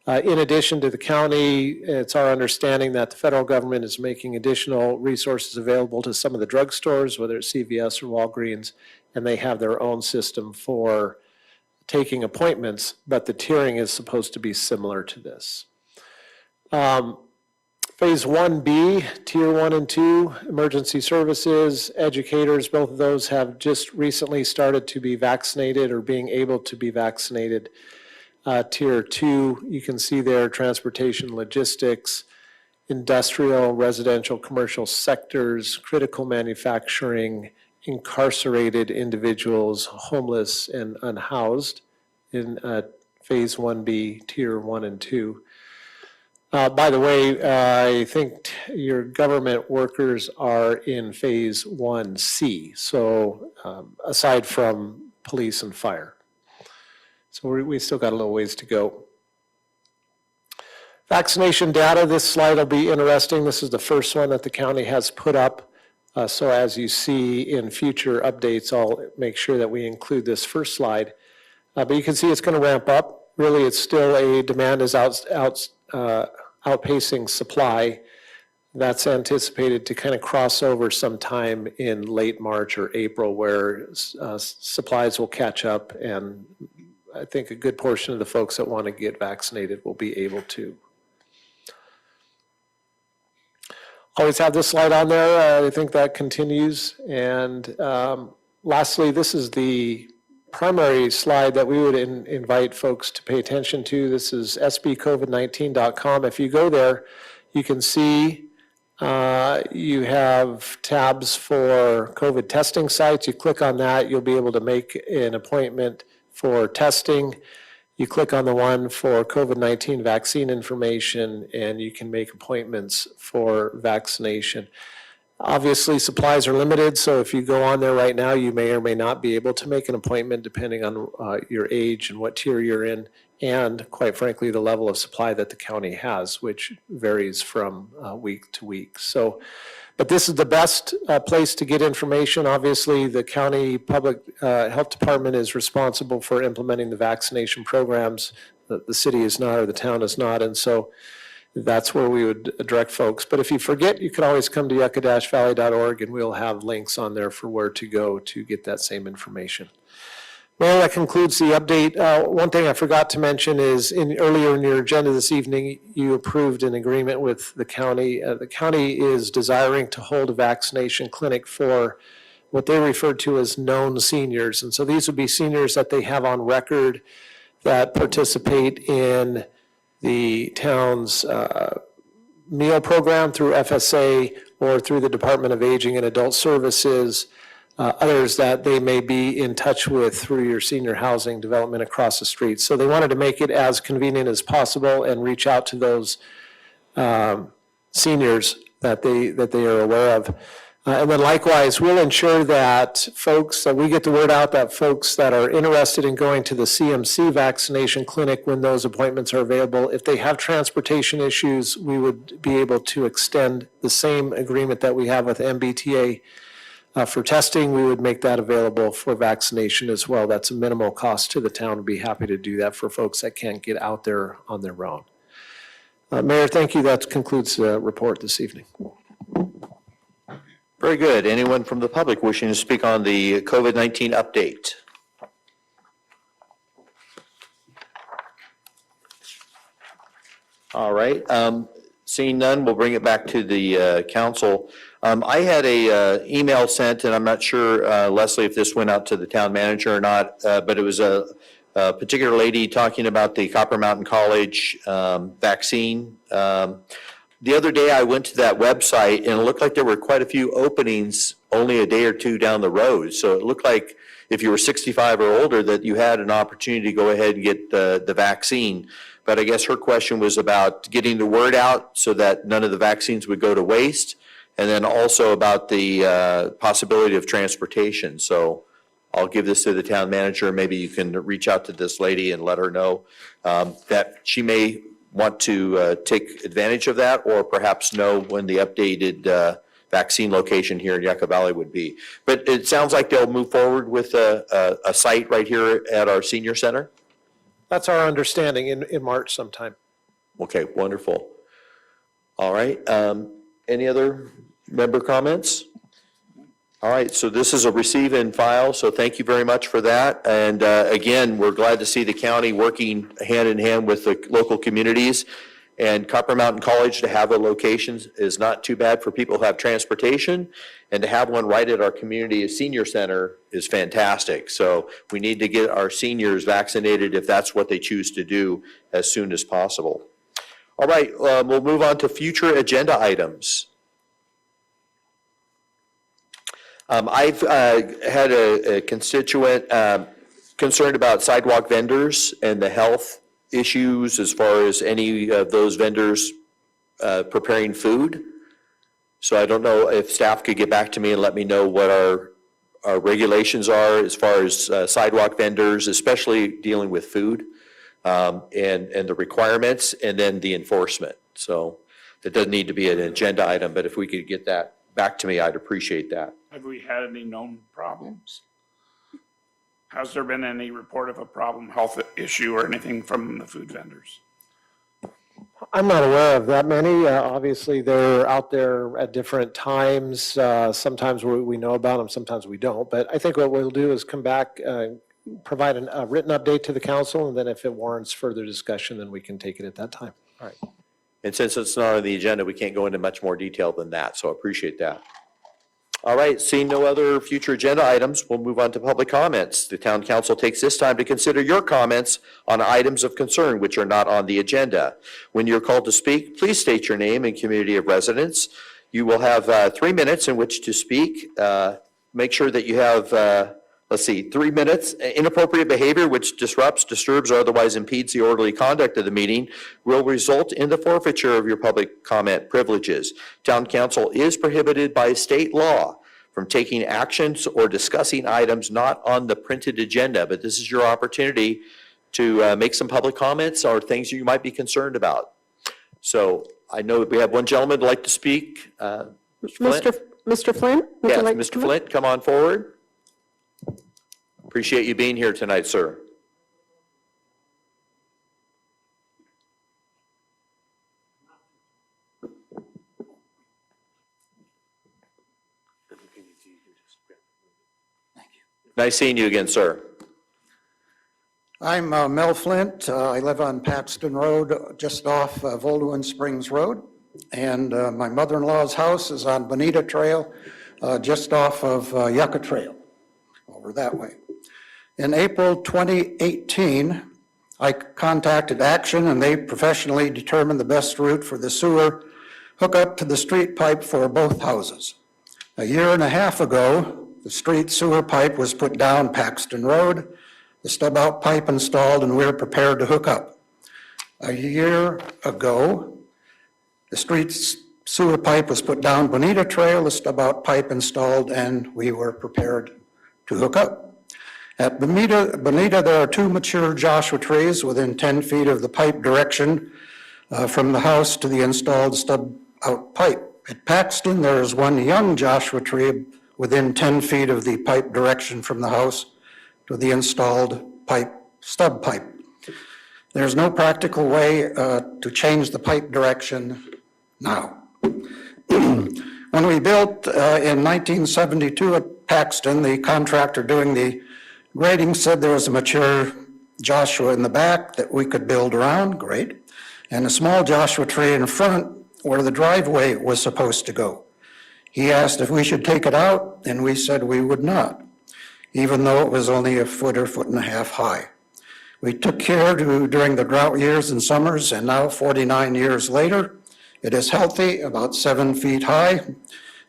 In addition to the county, it's our understanding that the federal government is making additional resources available to some of the drugstores, whether it's CVS or Walgreens, and they have their own system for taking appointments, but the tiering is supposed to be similar to this. Phase 1B, Tier 1 and 2, emergency services, educators, both of those have just recently started to be vaccinated or being able to be vaccinated. Tier 2, you can see there, transportation, logistics, industrial, residential, commercial sectors, critical manufacturing, incarcerated individuals, homeless and unhoused in Phase 1B, Tier 1 and 2. By the way, I think your government workers are in Phase 1C, so aside from police and fire. So we still got a little ways to go. Vaccination data, this slide will be interesting. This is the first one that the county has put up. So as you see in future updates, I'll make sure that we include this first slide. But you can see it's going to ramp up. Really, it's still a demand is outpacing supply. That's anticipated to kind of cross over sometime in late March or April, where supplies will catch up, and I think a good portion of the folks that want to get vaccinated will be able to. Always have this slide on there. I think that continues. And lastly, this is the primary slide that we would invite folks to pay attention to. This is sbcovid19.com. If you go there, you can see you have tabs for COVID testing sites. You click on that, you'll be able to make an appointment for testing. You click on the one for COVID-19 vaccine information, and you can make appointments for vaccination. Obviously, supplies are limited, so if you go on there right now, you may or may not be able to make an appointment depending on your age and what tier you're in, and quite frankly, the level of supply that the county has, which varies from week to week. So, but this is the best place to get information. Obviously, the county public health department is responsible for implementing the vaccination programs. The city is not, or the town is not, and so that's where we would direct folks. But if you forget, you can always come to yucca-valley.org, and we'll have links on there for where to go to get that same information. Well, that concludes the update. One thing I forgot to mention is earlier in your agenda this evening, you approved an agreement with the county. The county is desiring to hold a vaccination clinic for what they refer to as known seniors. And so these would be seniors that they have on record that participate in the town's meal program through FSA or through the Department of Aging and Adult Services, others that they may be in touch with through your senior housing development across the street. So they wanted to make it as convenient as possible and reach out to those seniors that they are aware of. And then likewise, we'll ensure that we get the word out that folks that are interested in going to the CMC vaccination clinic when those appointments are available, if they have transportation issues, we would be able to extend the same agreement that we have with MBTA for testing. We would make that available for vaccination as well. That's a minimal cost to the town. We'd be happy to do that for folks that can't get out there on their own. Mayor, thank you. That concludes the report this evening. Very good. Anyone from the public wishing to speak on the COVID-19 update? All right. Seeing none, we'll bring it back to the council. I had a email sent, and I'm not sure, Leslie, if this went out to the town manager or not, but it was a particular lady talking about the Copper Mountain College vaccine. The other day I went to that website, and it looked like there were quite a few openings only a day or two down the road. So it looked like if you were 65 or older that you had an opportunity to go ahead and get the vaccine. But I guess her question was about getting the word out so that none of the vaccines would go to waste, and then also about the possibility of transportation. So I'll give this to the town manager. Maybe you can reach out to this lady and let her know that she may want to take advantage of that, or perhaps know when the updated vaccine location here in Yucca Valley would be. But it sounds like they'll move forward with a site right here at our senior center? That's our understanding, in March sometime. Okay, wonderful. All right, any other member comments? All right, so this is a receive and file, so thank you very much for that. And again, we're glad to see the county working hand in hand with the local communities. And Copper Mountain College to have a location is not too bad for people who have transportation, and to have one right at our community senior center is fantastic. So we need to get our seniors vaccinated if that's what they choose to do as soon as possible. All right, we'll move on to future agenda items. I've had a constituent concerned about sidewalk vendors and the health issues as far as any of those vendors preparing food. So I don't know if staff could get back to me and let me know what our regulations are as far as sidewalk vendors, especially dealing with food, and the requirements, and then the enforcement. So that doesn't need to be an agenda item, but if we could get that back to me, I'd appreciate that. Have we had any known problems? Has there been any report of a problem, health issue, or anything from the food vendors? I'm not aware of that many. Obviously, they're out there at different times. Sometimes we know about them, sometimes we don't. But I think what we'll do is come back, provide a written update to the council, and then if it warrants further discussion, then we can take it at that time. All right. And since it's not on the agenda, we can't go into much more detail than that, so I appreciate that. All right, seeing no other future agenda items, we'll move on to public comments. The town council takes this time to consider your comments on items of concern which are not on the agenda. When you're called to speak, please state your name and community of residence. You will have 3 minutes in which to speak. Make sure that you have, 3 minutes. Inappropriate behavior which disrupts, disturbs, or otherwise impedes the orderly conduct of the meeting will result in the forfeiture of your public comment privileges. Town council is prohibited by state law from taking actions or discussing items not on the printed agenda, but this is your opportunity to make some public comments or things you might be concerned about. So I know we have one gentleman who'd like to speak. Mr. Flint? Mr. Flint? Would Yes, you like to Mr. come up? Flint, come on forward. Appreciate you being here tonight, sir. Nice seeing you again, sir. I'm Mel Flint. I live on Paxton Road, just off Volduin Springs Road. And my mother-in-law's house is on Bonita Trail, just off of Yucca Trail, over that way. In April 2018, I contacted Action, and they professionally determined the best route for the sewer hookup to the street pipe for both houses. A year and a half ago, the street sewer pipe was put down Paxton Road, the stub-out pipe installed, and we were prepared to hook up. A year ago, the street sewer pipe was put down Bonita Trail, the stub-out pipe installed, and we were prepared to hook up. At Bonita, there are 2 mature Joshua trees within 10 feet of the pipe direction from the house to the installed stub-out pipe. At Paxton, there is 1 young Joshua tree within 10 feet of the pipe direction from the house to the installed pipe, stub pipe. There's no practical way to change the pipe direction now. When we built in 1972 at Paxton, the contractor doing the grading said there was a mature Joshua in the back that we could build around, great, and a small Joshua tree in front where the driveway was supposed to go. He asked if we should take it out, and we said we would not, even though it was only a foot or foot and a half high. We took care during the drought years and summers, and now 49 years later, it is healthy, about 7 feet high,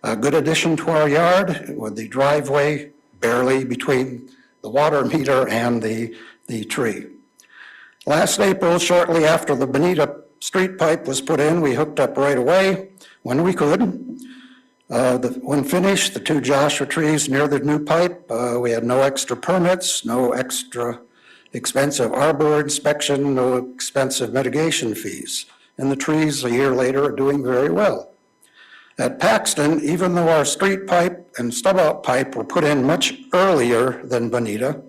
a good addition to our yard with the driveway barely between the water meter and the tree. Last April, shortly after the Bonita street pipe was put in, we hooked up right away when we could. When finished, the 2 Joshua trees near the new pipe, we had no extra permits, no extra expensive arbor inspection, no expensive mitigation fees. And the trees, a year later, are doing very well. At Paxton, even though our street pipe and stub-out pipe were put in much earlier than Bonita,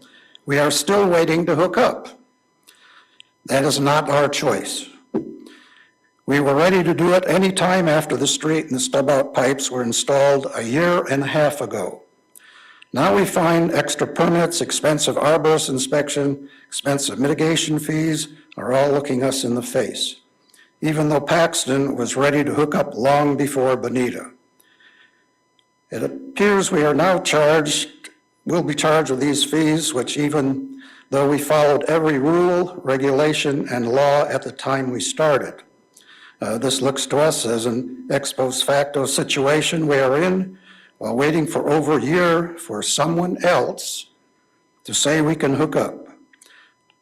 we are still waiting to hook up. That is not our choice. We were ready to do it any time after the street and the stub-out pipes were installed a year and a half ago. Now we find extra permits, expensive arborist inspection, expensive mitigation fees are all looking us in the face, even though Paxton was ready to hook up long before Bonita. It appears we are now will be charged with these fees, which even though we followed every rule, regulation, and law at the time we started. This looks to us as an ex post facto situation we are in while waiting for over a year for someone else to say we can hook up.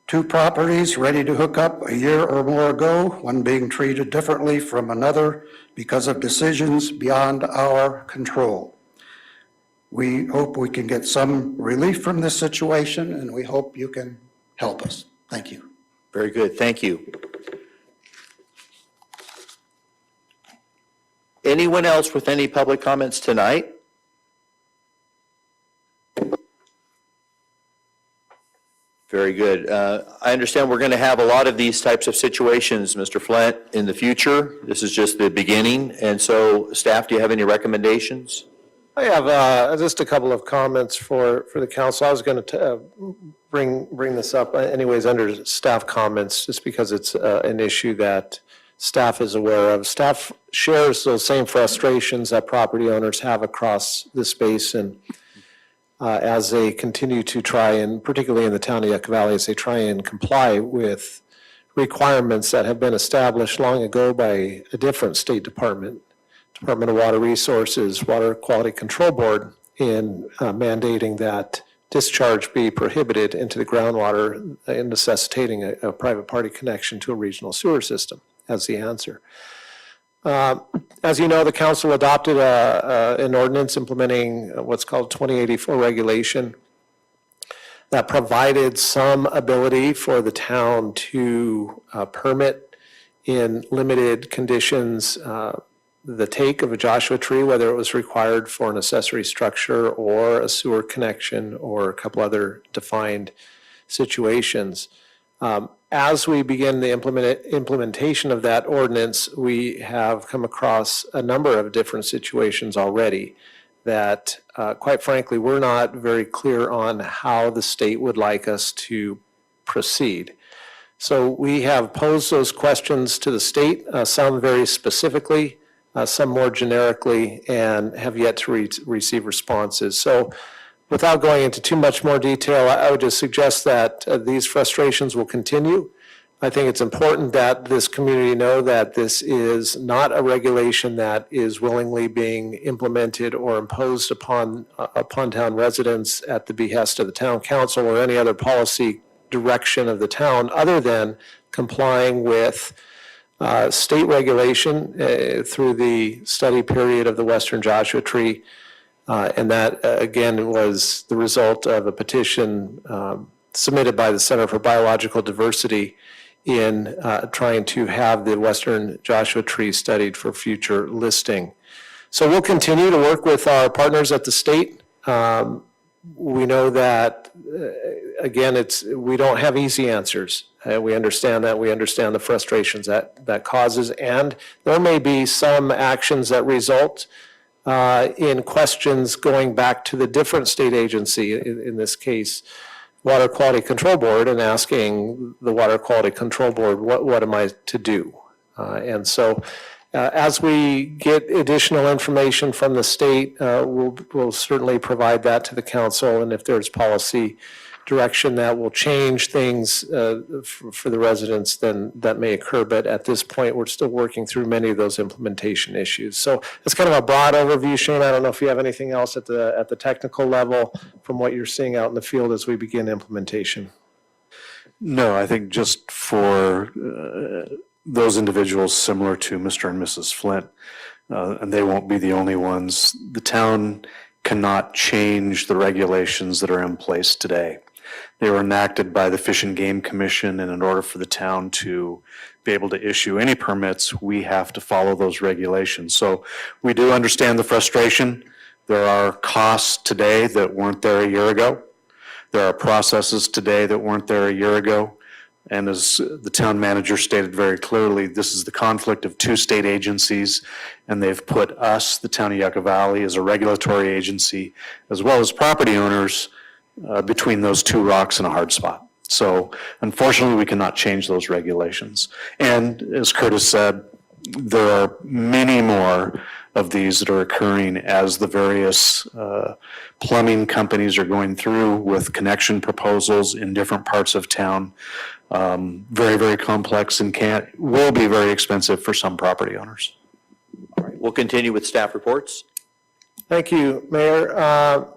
2 properties ready to hook up a year or more ago, one being treated differently from another because of decisions beyond our control. We hope we can get some relief from this situation, and we hope you can help us. Thank you. Very good, thank you. Anyone else with any public comments tonight? Very good. I understand we're going to have a lot of these types of situations, Mr. Flint, in the future. This is just the beginning. And so, staff, do you have any recommendations? I have just a couple of comments for the council. I was going to bring this up anyways under staff comments, just because it's an issue that staff is aware of. Staff shares those same frustrations that property owners have across this basin as they continue to try, and particularly in the town of Yucca Valley, as they try and comply with requirements that have been established long ago by a different state department, Department of Water Resources, Water Quality Control Board, in mandating that discharge be prohibited into the groundwater and necessitating a private party connection to a regional sewer system as the answer. As you know, the council adopted an ordinance implementing what's called 2084 regulation that provided some ability for the town to permit in limited conditions the take of a Joshua tree, whether it was required for an accessory structure or a sewer connection or a couple other defined situations. As we begin the implementation of that ordinance, we have come across a number of different situations already that, quite frankly, we're not very clear on how the state would like us to proceed. So we have posed those questions to the state, some very specifically, some more generically, and have yet to receive responses. So without going into too much more detail, I would just suggest that these frustrations will continue. I think it's important that this community know that this is not a regulation that is willingly being implemented or imposed upon town residents at the behest of the town council or any other policy direction of the town, other than complying with state regulation through the study period of the Western Joshua Tree. And that, again, was the result of a petition submitted by the Center for Biological Diversity in trying to have the Western Joshua Tree studied for future listing. So we'll continue to work with our partners at the state. We know that, again, we don't have easy answers. We understand that. We understand the frustrations that causes. And there may be some actions that result in questions going back to the different state agency, in this case, Water Quality Control Board, and asking the Water Quality Control Board, what am I to do? And so as we get additional information from the state, we'll certainly provide that to the council, and if there's policy direction that will change things for the residents, then that may occur. But at this point, we're still working through many of those implementation issues. So it's kind of a broad overview, Shane. I don't know if you have anything else at the technical level from what you're seeing out in the field as we begin implementation. No, I think just for those individuals similar to Mr. and Mrs. Flint, and they won't be the only ones. The town cannot change the regulations that are in place today. They were enacted by the Fish and Game Commission, and in order for the town to be able to issue any permits, we have to follow those regulations. So we do understand the frustration. There are costs today that weren't there a year ago. There are processes today that weren't there a year ago. And as the town manager stated very clearly, this is the conflict of two state agencies, and they've put us, the town of Yucca Valley, as a regulatory agency, as well as property owners, between those two rocks in a hard spot. So unfortunately, we cannot change those regulations. And as Curtis said, there are many more of these that are occurring as the various plumbing companies are going through with connection proposals in different parts of town. Very, very complex and will be very expensive for some property owners. All right, we'll continue with staff reports. Thank you, Mayor.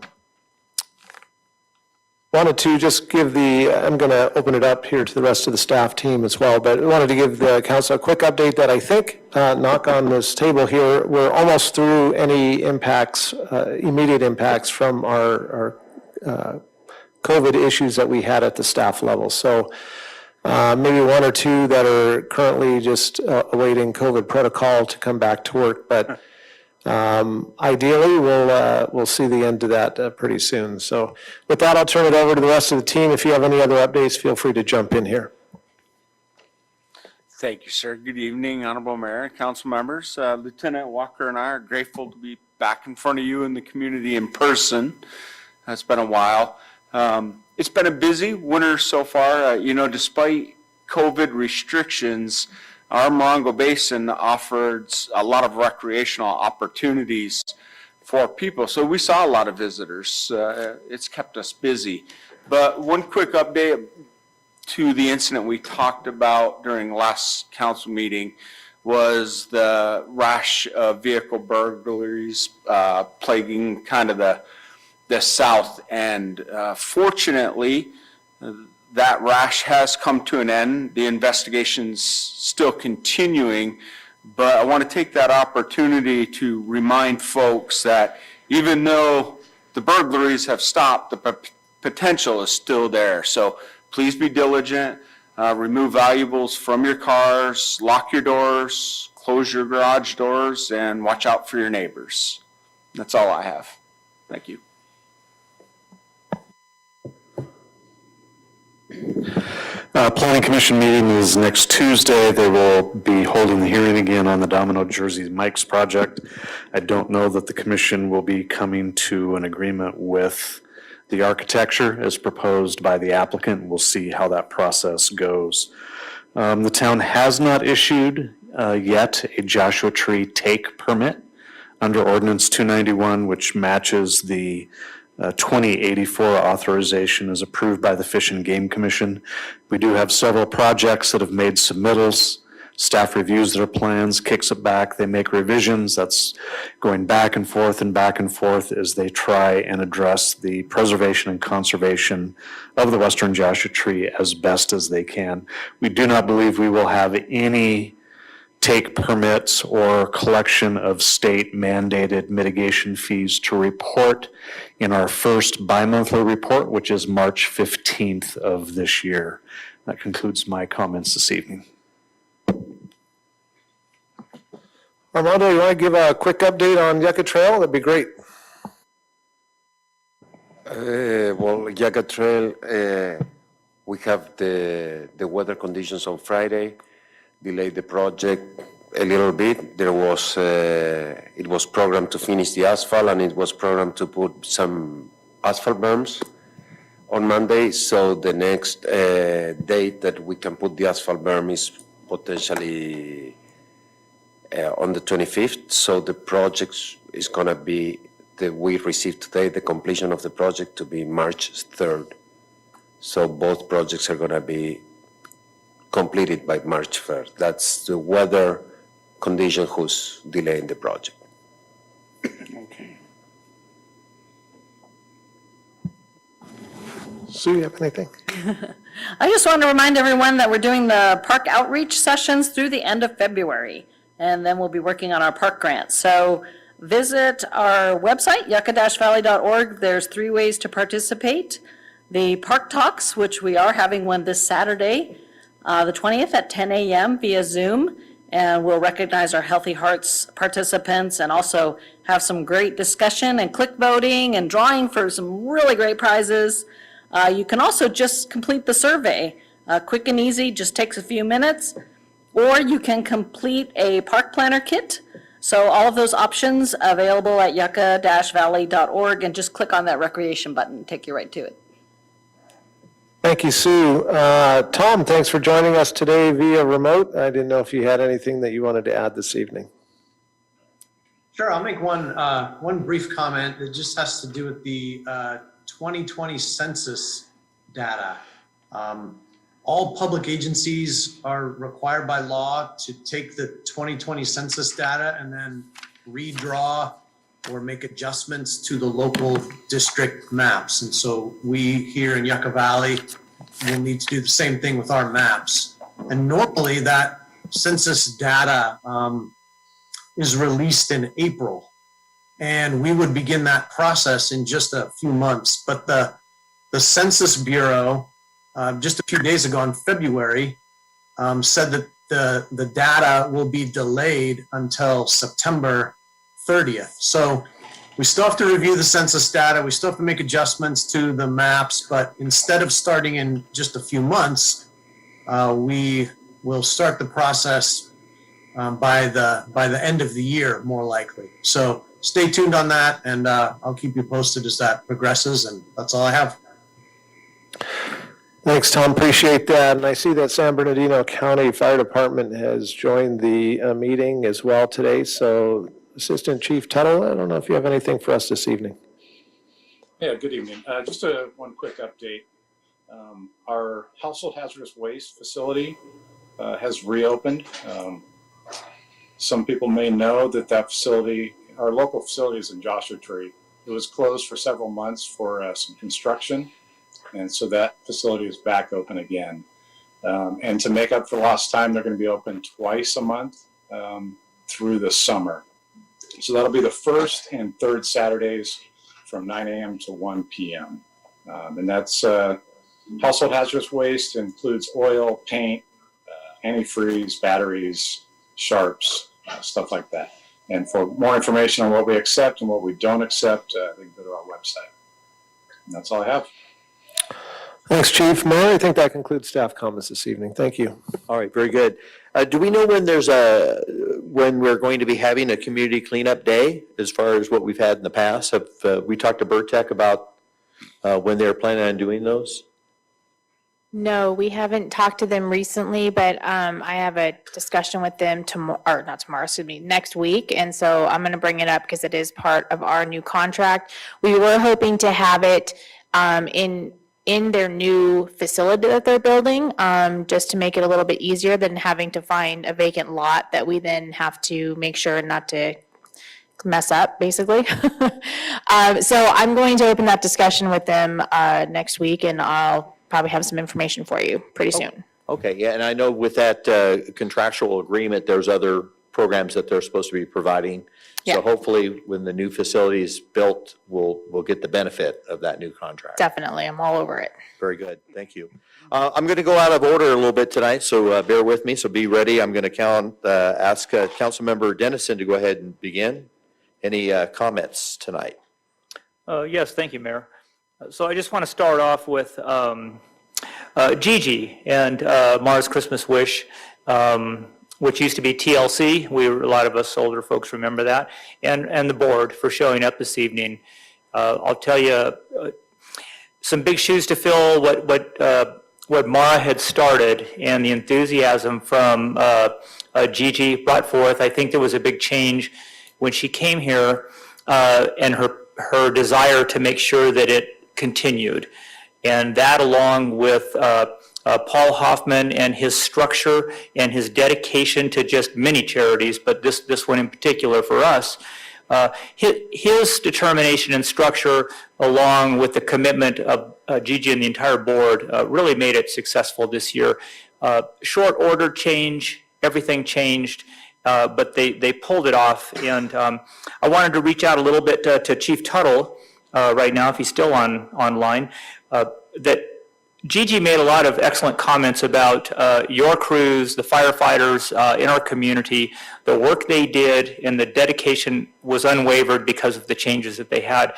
Wanted to just give I'm going to open it up here to the rest of the staff team as well, but I wanted to give the council a quick update that I think, knock on this table here, we're almost through any impacts, immediate impacts from our COVID issues that we had at the staff level. So maybe one or two that are currently just awaiting COVID protocol to come back to work, but ideally, we'll see the end to that pretty soon. So with that, I'll turn it over to the rest of the team. If you have any other updates, feel free to jump in here. Thank you, sir. Good evening, Honorable Mayor, Council members. Lieutenant Walker and I are grateful to be back in front of you in the community in person. It's been a while. It's been a busy winter so far. Despite COVID restrictions, our Morongo Basin offered a lot of recreational opportunities for people. So we saw a lot of visitors. It's kept us busy. But one quick update to the incident we talked about during last council meeting was the rash of vehicle burglaries plaguing kind of the south end. Fortunately, that rash has come to an end. The investigation's still continuing, but I want to take that opportunity to remind folks that even though the burglaries have stopped, the potential is still there. So please be diligent, remove valuables from your cars, lock your doors, close your garage doors, and watch out for your neighbors. That's all I have. Thank you. Planning Commission meeting is next Tuesday. They will be holding the hearing again on the Domino Jersey Mike's project. I don't know that the commission will be coming to an agreement with the architecture as proposed by the applicant. We'll see how that process goes. The town has not issued yet a Joshua Tree take permit under Ordinance 291, which matches the 2084 authorization is approved by the Fish and Game Commission. We do have several projects that have made submittals. Staff reviews their plans, kicks it back, they make revisions. That's going back and forth as they try and address the preservation and conservation of the Western Joshua Tree as best as they can. We do not believe we will have any take permits or collection of state mandated mitigation fees to report in our first bi-monthly report, which is March 15th of this year. That concludes my comments this evening. Armando, you want to give a quick update on Yucca Trail? That'd be great. Well, Yucca Trail, we have the weather conditions on Friday, delayed the project a little bit. There was, it was programmed to finish the asphalt, and it was programmed to put some asphalt berms on Monday. So the next date that we can put the asphalt berm is potentially on the 25th. So the project is going to be, we received today the completion of the project to be March 3rd. So both projects are going to be completed by March 1st. That's the weather condition who's delaying the project. Okay. Sue, you have anything? I just want to remind everyone that we're doing the park outreach sessions through the end of February. and then we'll be working on our park grant. So visit our website, yucca-valley.org. There's 3 ways to participate. The Park Talks, which we are having one this Saturday, the 20th at 10 a.m. via Zoom, and we'll recognize our Healthy Hearts participants and also have some great discussion and click voting and drawing for some really great prizes. You can also just complete the survey, quick and easy, just takes a few minutes, or you can complete a park planner kit. So all of those options available at yucca-valley.org, and just click on that recreation button, take you right to it. Thank you, Sue. Tom, thanks for joining us today via remote. I didn't know if you had anything that you wanted to add this evening. Sure, I'll make one brief comment that just has to do with the 2020 census data. All public agencies are required by law to take the 2020 census data and then redraw or make adjustments to the local district maps. And so we here in Yucca Valley will need to do the same thing with our maps. And normally that census data is released in April. And we would begin that process in just a few months. But the Census Bureau, just a few days ago in February, said that the data will be delayed until September 30th. So we still have to review the census data. We still have to make adjustments to the maps, but instead of starting in just a few months, we will start the process by the end of the year, more likely. So stay tuned on that, and I'll keep you posted as that progresses, and that's all I have. Thanks, Tom. Appreciate that. And I see that San Bernardino County Fire Department has joined the meeting as well today. So Assistant Chief Tuttle, I don't know if you have anything for us this evening. Yeah, good evening. Just one quick update. Our household hazardous waste facility has reopened. Some people may know that facility, our local facility is in Joshua Tree. It was closed for several months for some construction. And so that facility is back open again. And to make up for lost time, they're going to be open twice a month through the summer. So that'll be the first and third Saturdays from 9 a.m. to 1 p.m. And that's household hazardous waste, includes oil, paint, antifreeze, batteries, sharps, stuff like that. And for more information on what we accept and what we don't accept, they can go to our website. And that's all I have. Thanks, Chief. Mayor, I think that concludes staff comments this evening. Thank you. All right, very good. Do we know when when we're going to be having a community cleanup day, as far as what we've had in the past? Have we talked to Burtech about when they're planning on doing those? No, we haven't talked to them recently, but I have a discussion with them next week. And so I'm going to bring it up because it is part of our new contract. We were hoping to have it in their new facility that they're building, just to make it a little bit easier than having to find a vacant lot that we then have to make sure not to mess up, basically. So I'm going to open that discussion with them next week, and I'll probably have some information for you pretty soon. Okay, yeah, and I know with that contractual agreement, there's other programs that they're supposed to be providing. Yeah. So hopefully, when the new facility is built, we'll get the benefit of that new contract. Definitely, I'm all over it. Very good, thank you. I'm going to go out of order a little bit tonight, so bear with me, so be ready. I'm going to ask Councilmember Dennison to go ahead and begin. Any comments tonight? Yes, thank you, Mayor. So I just want to start off with Gigi and Mara's Christmas Wish, which used to be TLC. A lot of us older folks remember that, and the board for showing up this evening. I'll tell you, some big shoes to fill. What Mara had started and the enthusiasm from Gigi brought forth. I think there was a big change when she came here, and her desire to make sure that it continued. And that, along with Paul Hoffman and his structure and his dedication to just many charities, but this one in particular for us, his determination and structure, along with the commitment of Gigi and the entire board, really made it successful this year. Short order change, everything changed, but they pulled it off. And I wanted to reach out a little bit to Chief Tuttle right now, if he's still online, that Gigi made a lot of excellent comments about your crews, the firefighters in our community, the work they did, and the dedication was unwavered because of the changes that they had.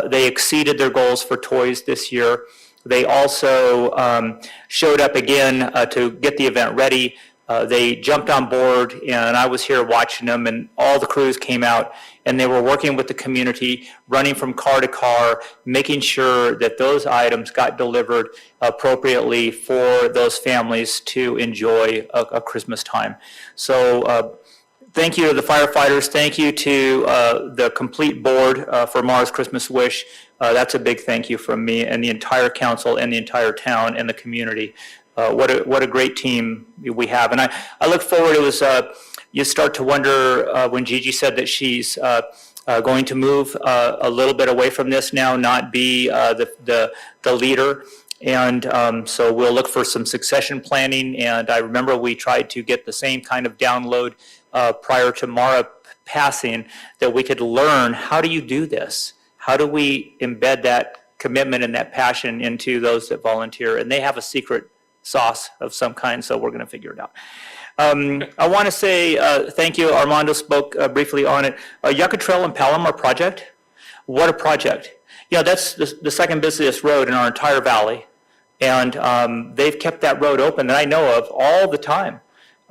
They exceeded their goals for toys this year. They also showed up again to get the event ready. They jumped on board, and I was here watching them, and all the crews came out, and they were working with the community, running from car to car, making sure that those items got delivered appropriately for those families to enjoy a Christmas time. So thank you to the firefighters. Thank you to the complete board for Mara's Christmas Wish. That's a big thank you from me and the entire council and the entire town and the community. What a great team we have. And I look forward to you start to wonder when Gigi said that she's going to move a little bit away from this now, not be the leader. And so we'll look for some succession planning. And I remember we tried to get the same kind of download prior to Mara passing, that we could learn, how do you do this? How do we embed that commitment and that passion into those that volunteer? And they have a secret sauce of some kind, so we're going to figure it out. I want to say thank you. Armando spoke briefly on it. Yucca Trail and Palomar project. What a project. You know, that's the second busiest road in our entire valley. And they've kept that road open that I know of all the time.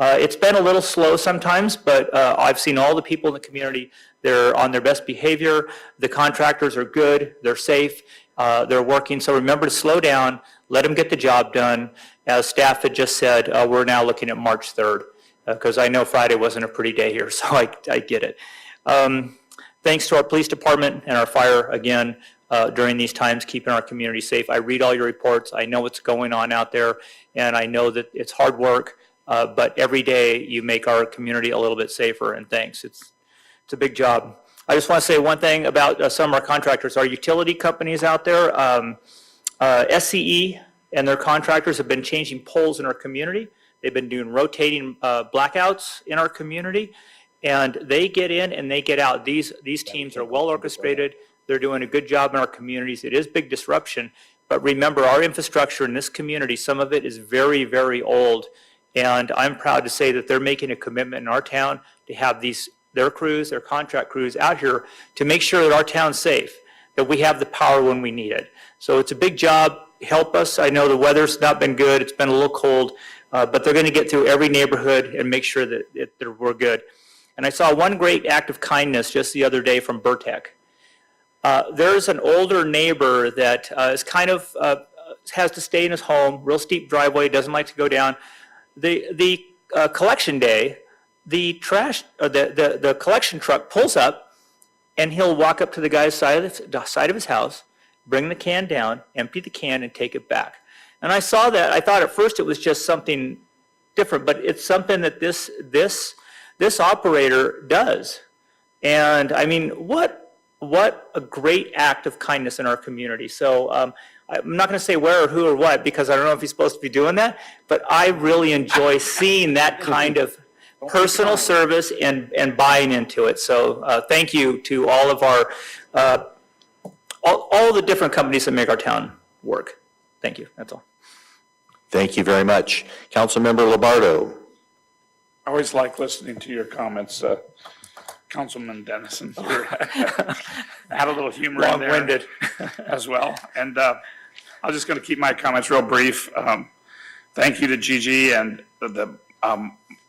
It's been a little slow sometimes, but I've seen all the people in the community. They're on their best behavior. The contractors are good. They're safe. They're working. So remember to slow down. Let them get the job done. As staff had just said, we're now looking at March 3rd, because I know Friday wasn't a pretty day here, so I get it. Thanks to our police department and our fire, again, during these times, keeping our community safe. I read all your reports. I know what's going on out there, and I know that it's hard work, but every day you make our community a little bit safer, and thanks. It's a big job. I just want to say one thing about some of our contractors. Our utility companies out there, SCE and their contractors have been changing poles in our community. They've been doing rotating blackouts in our community, and they get in and they get out. These teams are well orchestrated. They're doing a good job in our communities. It is big disruption, but remember, our infrastructure in this community, some of it is very, very old, and I'm proud to say that they're making a commitment in our town to have their crews, their contract crews out here to make sure that our town's safe, that we have the power when we need it. So it's a big job. Help us. I know the weather's not been good. It's been a little cold, but they're going to get through every neighborhood and make sure that we're good. And I saw one great act of kindness just the other day from Burtec. There's an older neighbor that is kind of has to stay in his home, real steep driveway, doesn't like to go down. The collection day, the collection truck pulls up, and he'll walk up to the guy's side of his house, bring the can down, empty the can, and take it back. And I saw that. I thought at first it was just something different, but it's something that this operator does. And I mean, what a great act of kindness in our community. So I'm not going to say where or who or what, because I don't know if he's supposed to be doing that, but I really enjoy seeing that kind of personal service and buying into it. So thank you to all of our all the different companies that make our town work. Thank you. That's all. Thank you very much. Councilmember Lombardo. I always like listening to your comments, Councilman Dennison. Had a little humor in there. Long-winded. As well. And I'm just going to keep my comments real brief. Thank you to Gigi and the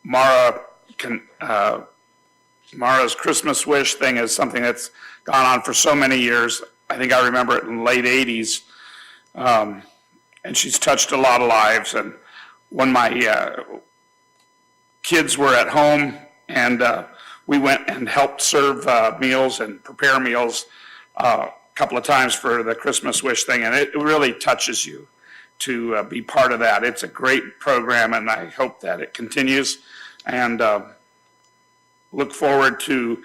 Mara's Christmas Wish thing is something that's gone on for so many years. I think I remember it in the late 80s. And she's touched a lot of lives. And when my kids were at home and we went and helped serve meals and prepare meals a couple of times for the Christmas Wish thing, and it really touches you to be part of that. It's a great program, and I hope that it continues, and look forward to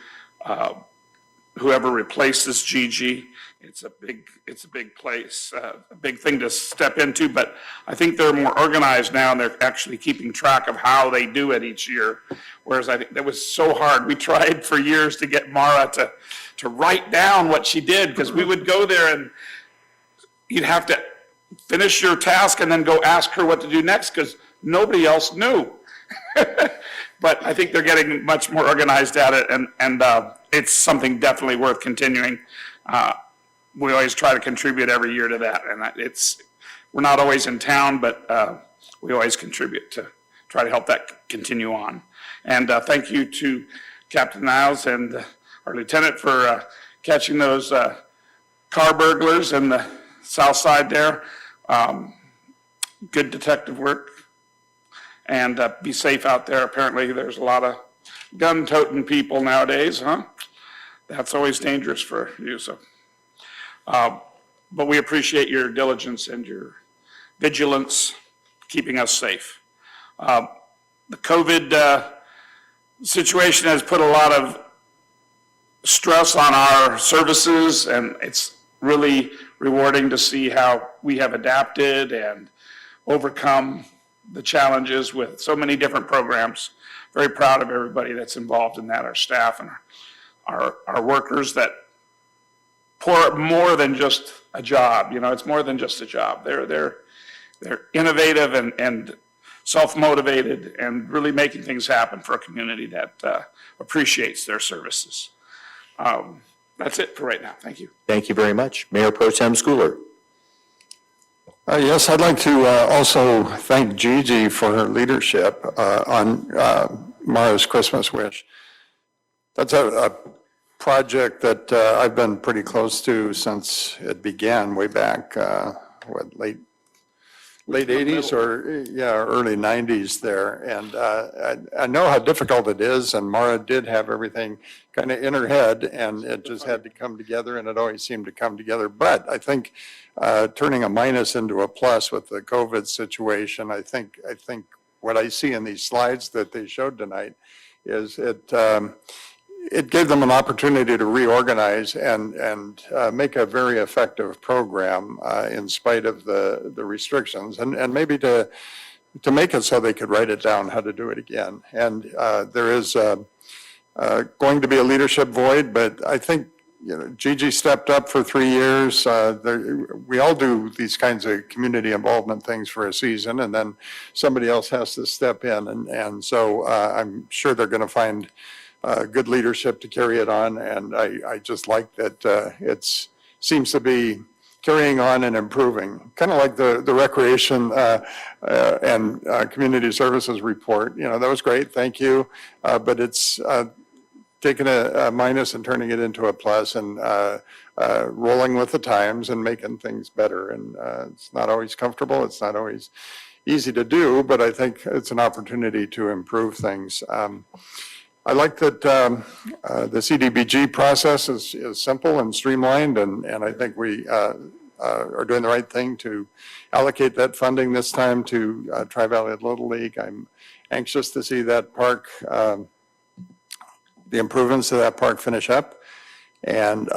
whoever replaces Gigi. It's a big place, a big thing to step into, but I think they're more organized now and they're actually keeping track of how they do it each year. Whereas I think that was so hard. We tried for years to get Mara to write down what she did, because we would go there and you'd have to finish your task and then go ask her what to do next, because nobody else knew. But I think they're getting much more organized at it, and it's something definitely worth continuing. We always try to contribute every year to that, and we're not always in town, but we always contribute to try to help that continue on. And thank you to Captain Niles and our lieutenant for catching those car burglars in the south side there. Good detective work. And be safe out there. Apparently there's a lot of gun-toting people nowadays, huh? That's always dangerous for you, so. But we appreciate your diligence and your vigilance, keeping us safe. The COVID situation has put a lot of stress on our services, and it's really rewarding to see how we have adapted and overcome the challenges with so many different programs. Very proud of everybody that's involved in that, our staff and our workers that pour more than just a job. You know, it's more than just a job. They're innovative and self-motivated and really making things happen for a community that appreciates their services. That's it for right now. Thank you. Thank you very much. Mayor Pro Tem Schooler. Yes, I'd like to also thank Gigi for her leadership on Mara's Christmas Wish. That's a project that I've been pretty close to since it began way back, late 80s or early 90s there. And I know how difficult it is, and Mara did have everything kind of in her head, and it just had to come together, and it always seemed to come together. But I think turning a minus into a plus with the COVID situation, I think what I see in these slides that they showed tonight is it gave them an opportunity to reorganize and make a very effective program in spite of the restrictions, and maybe to make it so they could write it down how to do it again. And there is going to be a leadership void, but I think Gigi stepped up for 3 years. We all do these kinds of community involvement things for a season, and then somebody else has to step in. And so I'm sure they're going to find good leadership to carry it on. And I just like that it seems to be carrying on and improving, kind of like the recreation and community services report. That was great. Thank you. But it's taking a minus and turning it into a plus, and rolling with the times and making things better. And it's not always comfortable. It's not always easy to do, but I think it's an opportunity to improve things. I like that the CDBG process is simple and streamlined, and I think we are doing the right thing to allocate that funding this time to Tri-Valley Little League. I'm anxious to see that park, the improvements to that park finish up, and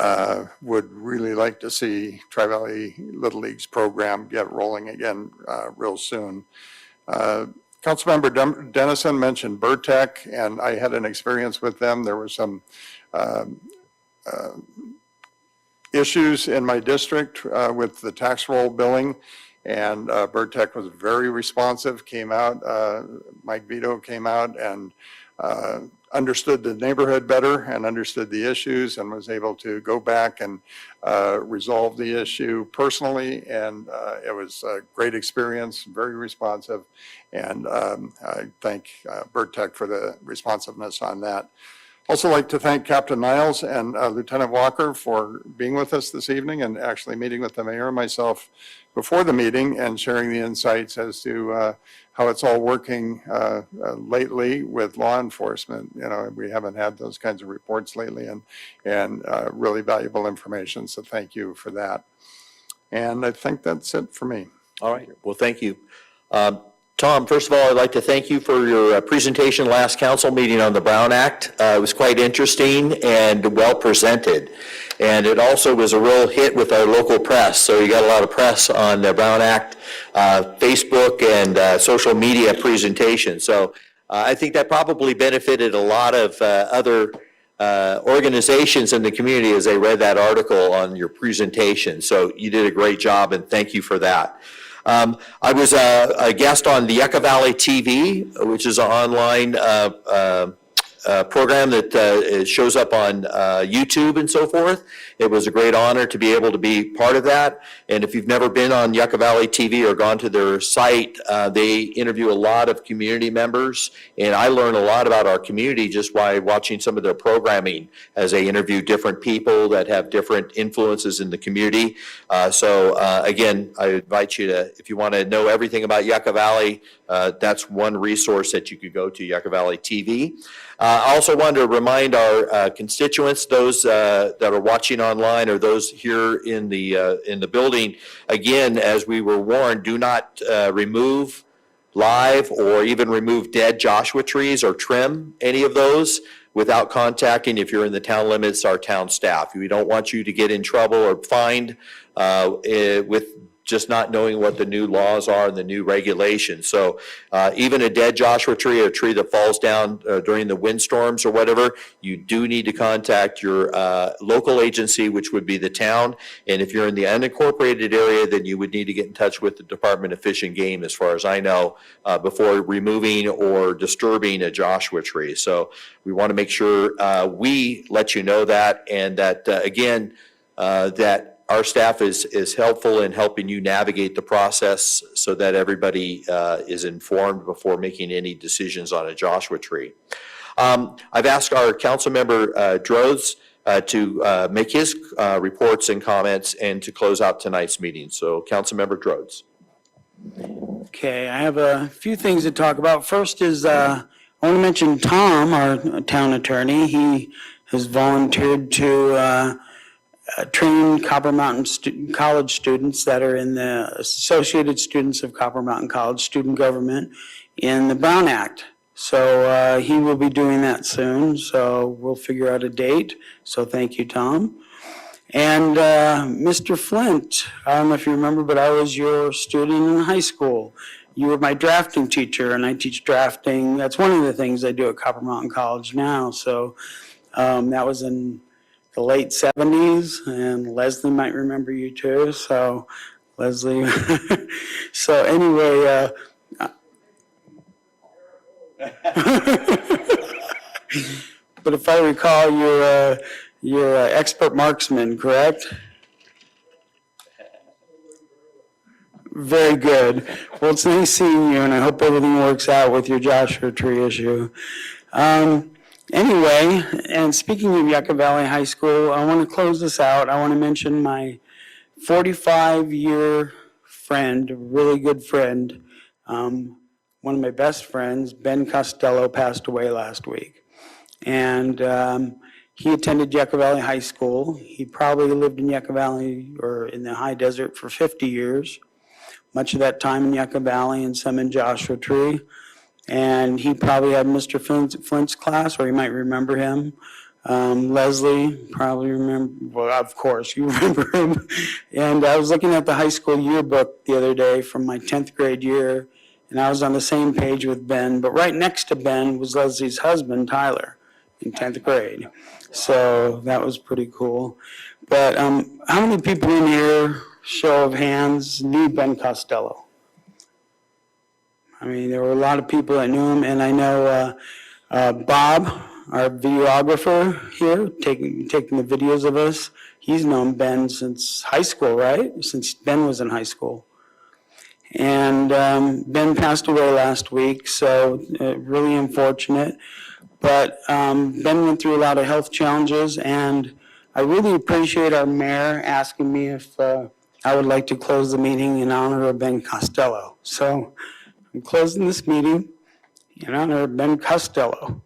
would really like to see Tri-Valley Little League's program get rolling again real soon. Councilmember Dennison mentioned Burtech, and I had an experience with them. There were some issues in my district with the tax roll billing, and Burtech was very responsive, came out, Mike Vito came out and understood the neighborhood better and understood the issues, and was able to go back and resolve the issue personally. And it was a great experience, very responsive. And I thank Burtech for the responsiveness on that. Also like to thank Captain Niles and Lieutenant Walker for being with us this evening, and actually meeting with the mayor and myself before the meeting and sharing the insights as to how it's all working lately with law enforcement. We haven't had those kinds of reports lately, and really valuable information. So thank you for that. And I think that's it for me. All right. Well, thank you. Tom, first of all, I'd like to thank you for your presentation last council meeting on the Brown Act. It was quite interesting and well presented. And it also was a real hit with our local press. So you got a lot of press on the Brown Act, Facebook and social media presentation. So I think that probably benefited a lot of other organizations in the community as they read that article on your presentation. So you did a great job, and thank you for that. I was a guest on the Yucca Valley TV, which is an online program that shows up on YouTube and so forth. It was a great honor to be able to be part of that. And if you've never been on Yucca Valley TV or gone to their site, they interview a lot of community members. And I learn a lot about our community just by watching some of their programming as they interview different people that have different influences in the community. Again, I invite you to, if you want to know everything about Yucca Valley, that's one resource that you could go to, Yucca Valley TV. I also wanted to remind our constituents, those that are watching online or those here in the building, again, as we were warned, do not remove live or even remove dead Joshua trees or trim any of those without contacting, if you're in the town limits, our town staff. We don't want you to get in trouble or fined with just not knowing what the new laws are and the new regulations. So even a dead Joshua tree, a tree that falls down during the windstorms or whatever, you do need to contact your local agency, which would be the town. And if you're in the unincorporated area, then you would need to get in touch with the Department of Fish and Game, as far as I know, before removing or disturbing a Joshua tree. So we want to make sure we let you know that, and that, again, that our staff is helpful in helping you navigate the process so that everybody is informed before making any decisions on a Joshua tree. I've asked our council member Droz to make his reports and comments and to close out tonight's meeting. So council member Droz. Okay, I have a few things to talk about. First is I want to mention Tom, our town attorney. He has volunteered to train Copper Mountain College students that are in the Associated Students of Copper Mountain College Student Government in the Brown Act. So he will be doing that soon, so we'll figure out a date. So thank you, Tom. And Mr. Flint, I don't know if you remember, but I was your student in high school. You were my drafting teacher, and I teach drafting. That's one of the things I do at Copper Mountain College now. So that was in the late 70s, and Leslie might remember you too. So Leslie, so anyway, but if I recall, you're an expert marksman, correct? Very good. Well, it's nice seeing you, and I hope everything works out with your Joshua tree issue. Anyway, and speaking of Yucca Valley High School, I want to close this out. I want to mention my 45-year friend, a really good friend, one of my best friends, Ben Costello, passed away last week. And he attended Yucca Valley High School. He probably lived in Yucca Valley or in the high desert for 50 years, much of that time in Yucca Valley and some in Joshua Tree. And he probably had Mr. Flint's class, or you might remember him. Leslie, probably remember, well, of course, you remember him. And I was looking at the high school yearbook the other day from my 10th grade year, and I was on the same page with Ben, but right next to Ben was Leslie's husband, Tyler, in 10th grade. So that was pretty cool. But how many people in here, show of hands, knew Ben Costello? I mean, there were a lot of people that knew him, and I know Bob, our videographer here, taking the videos of us, he's known Ben since high school, right? Since Ben was in high school. And Ben passed away last week, so really unfortunate. But Ben went through a lot of health challenges, and I really appreciate our mayor asking me if I would like to close the meeting in honor of Ben Costello. So I'm closing this meeting in honor of Ben Costello.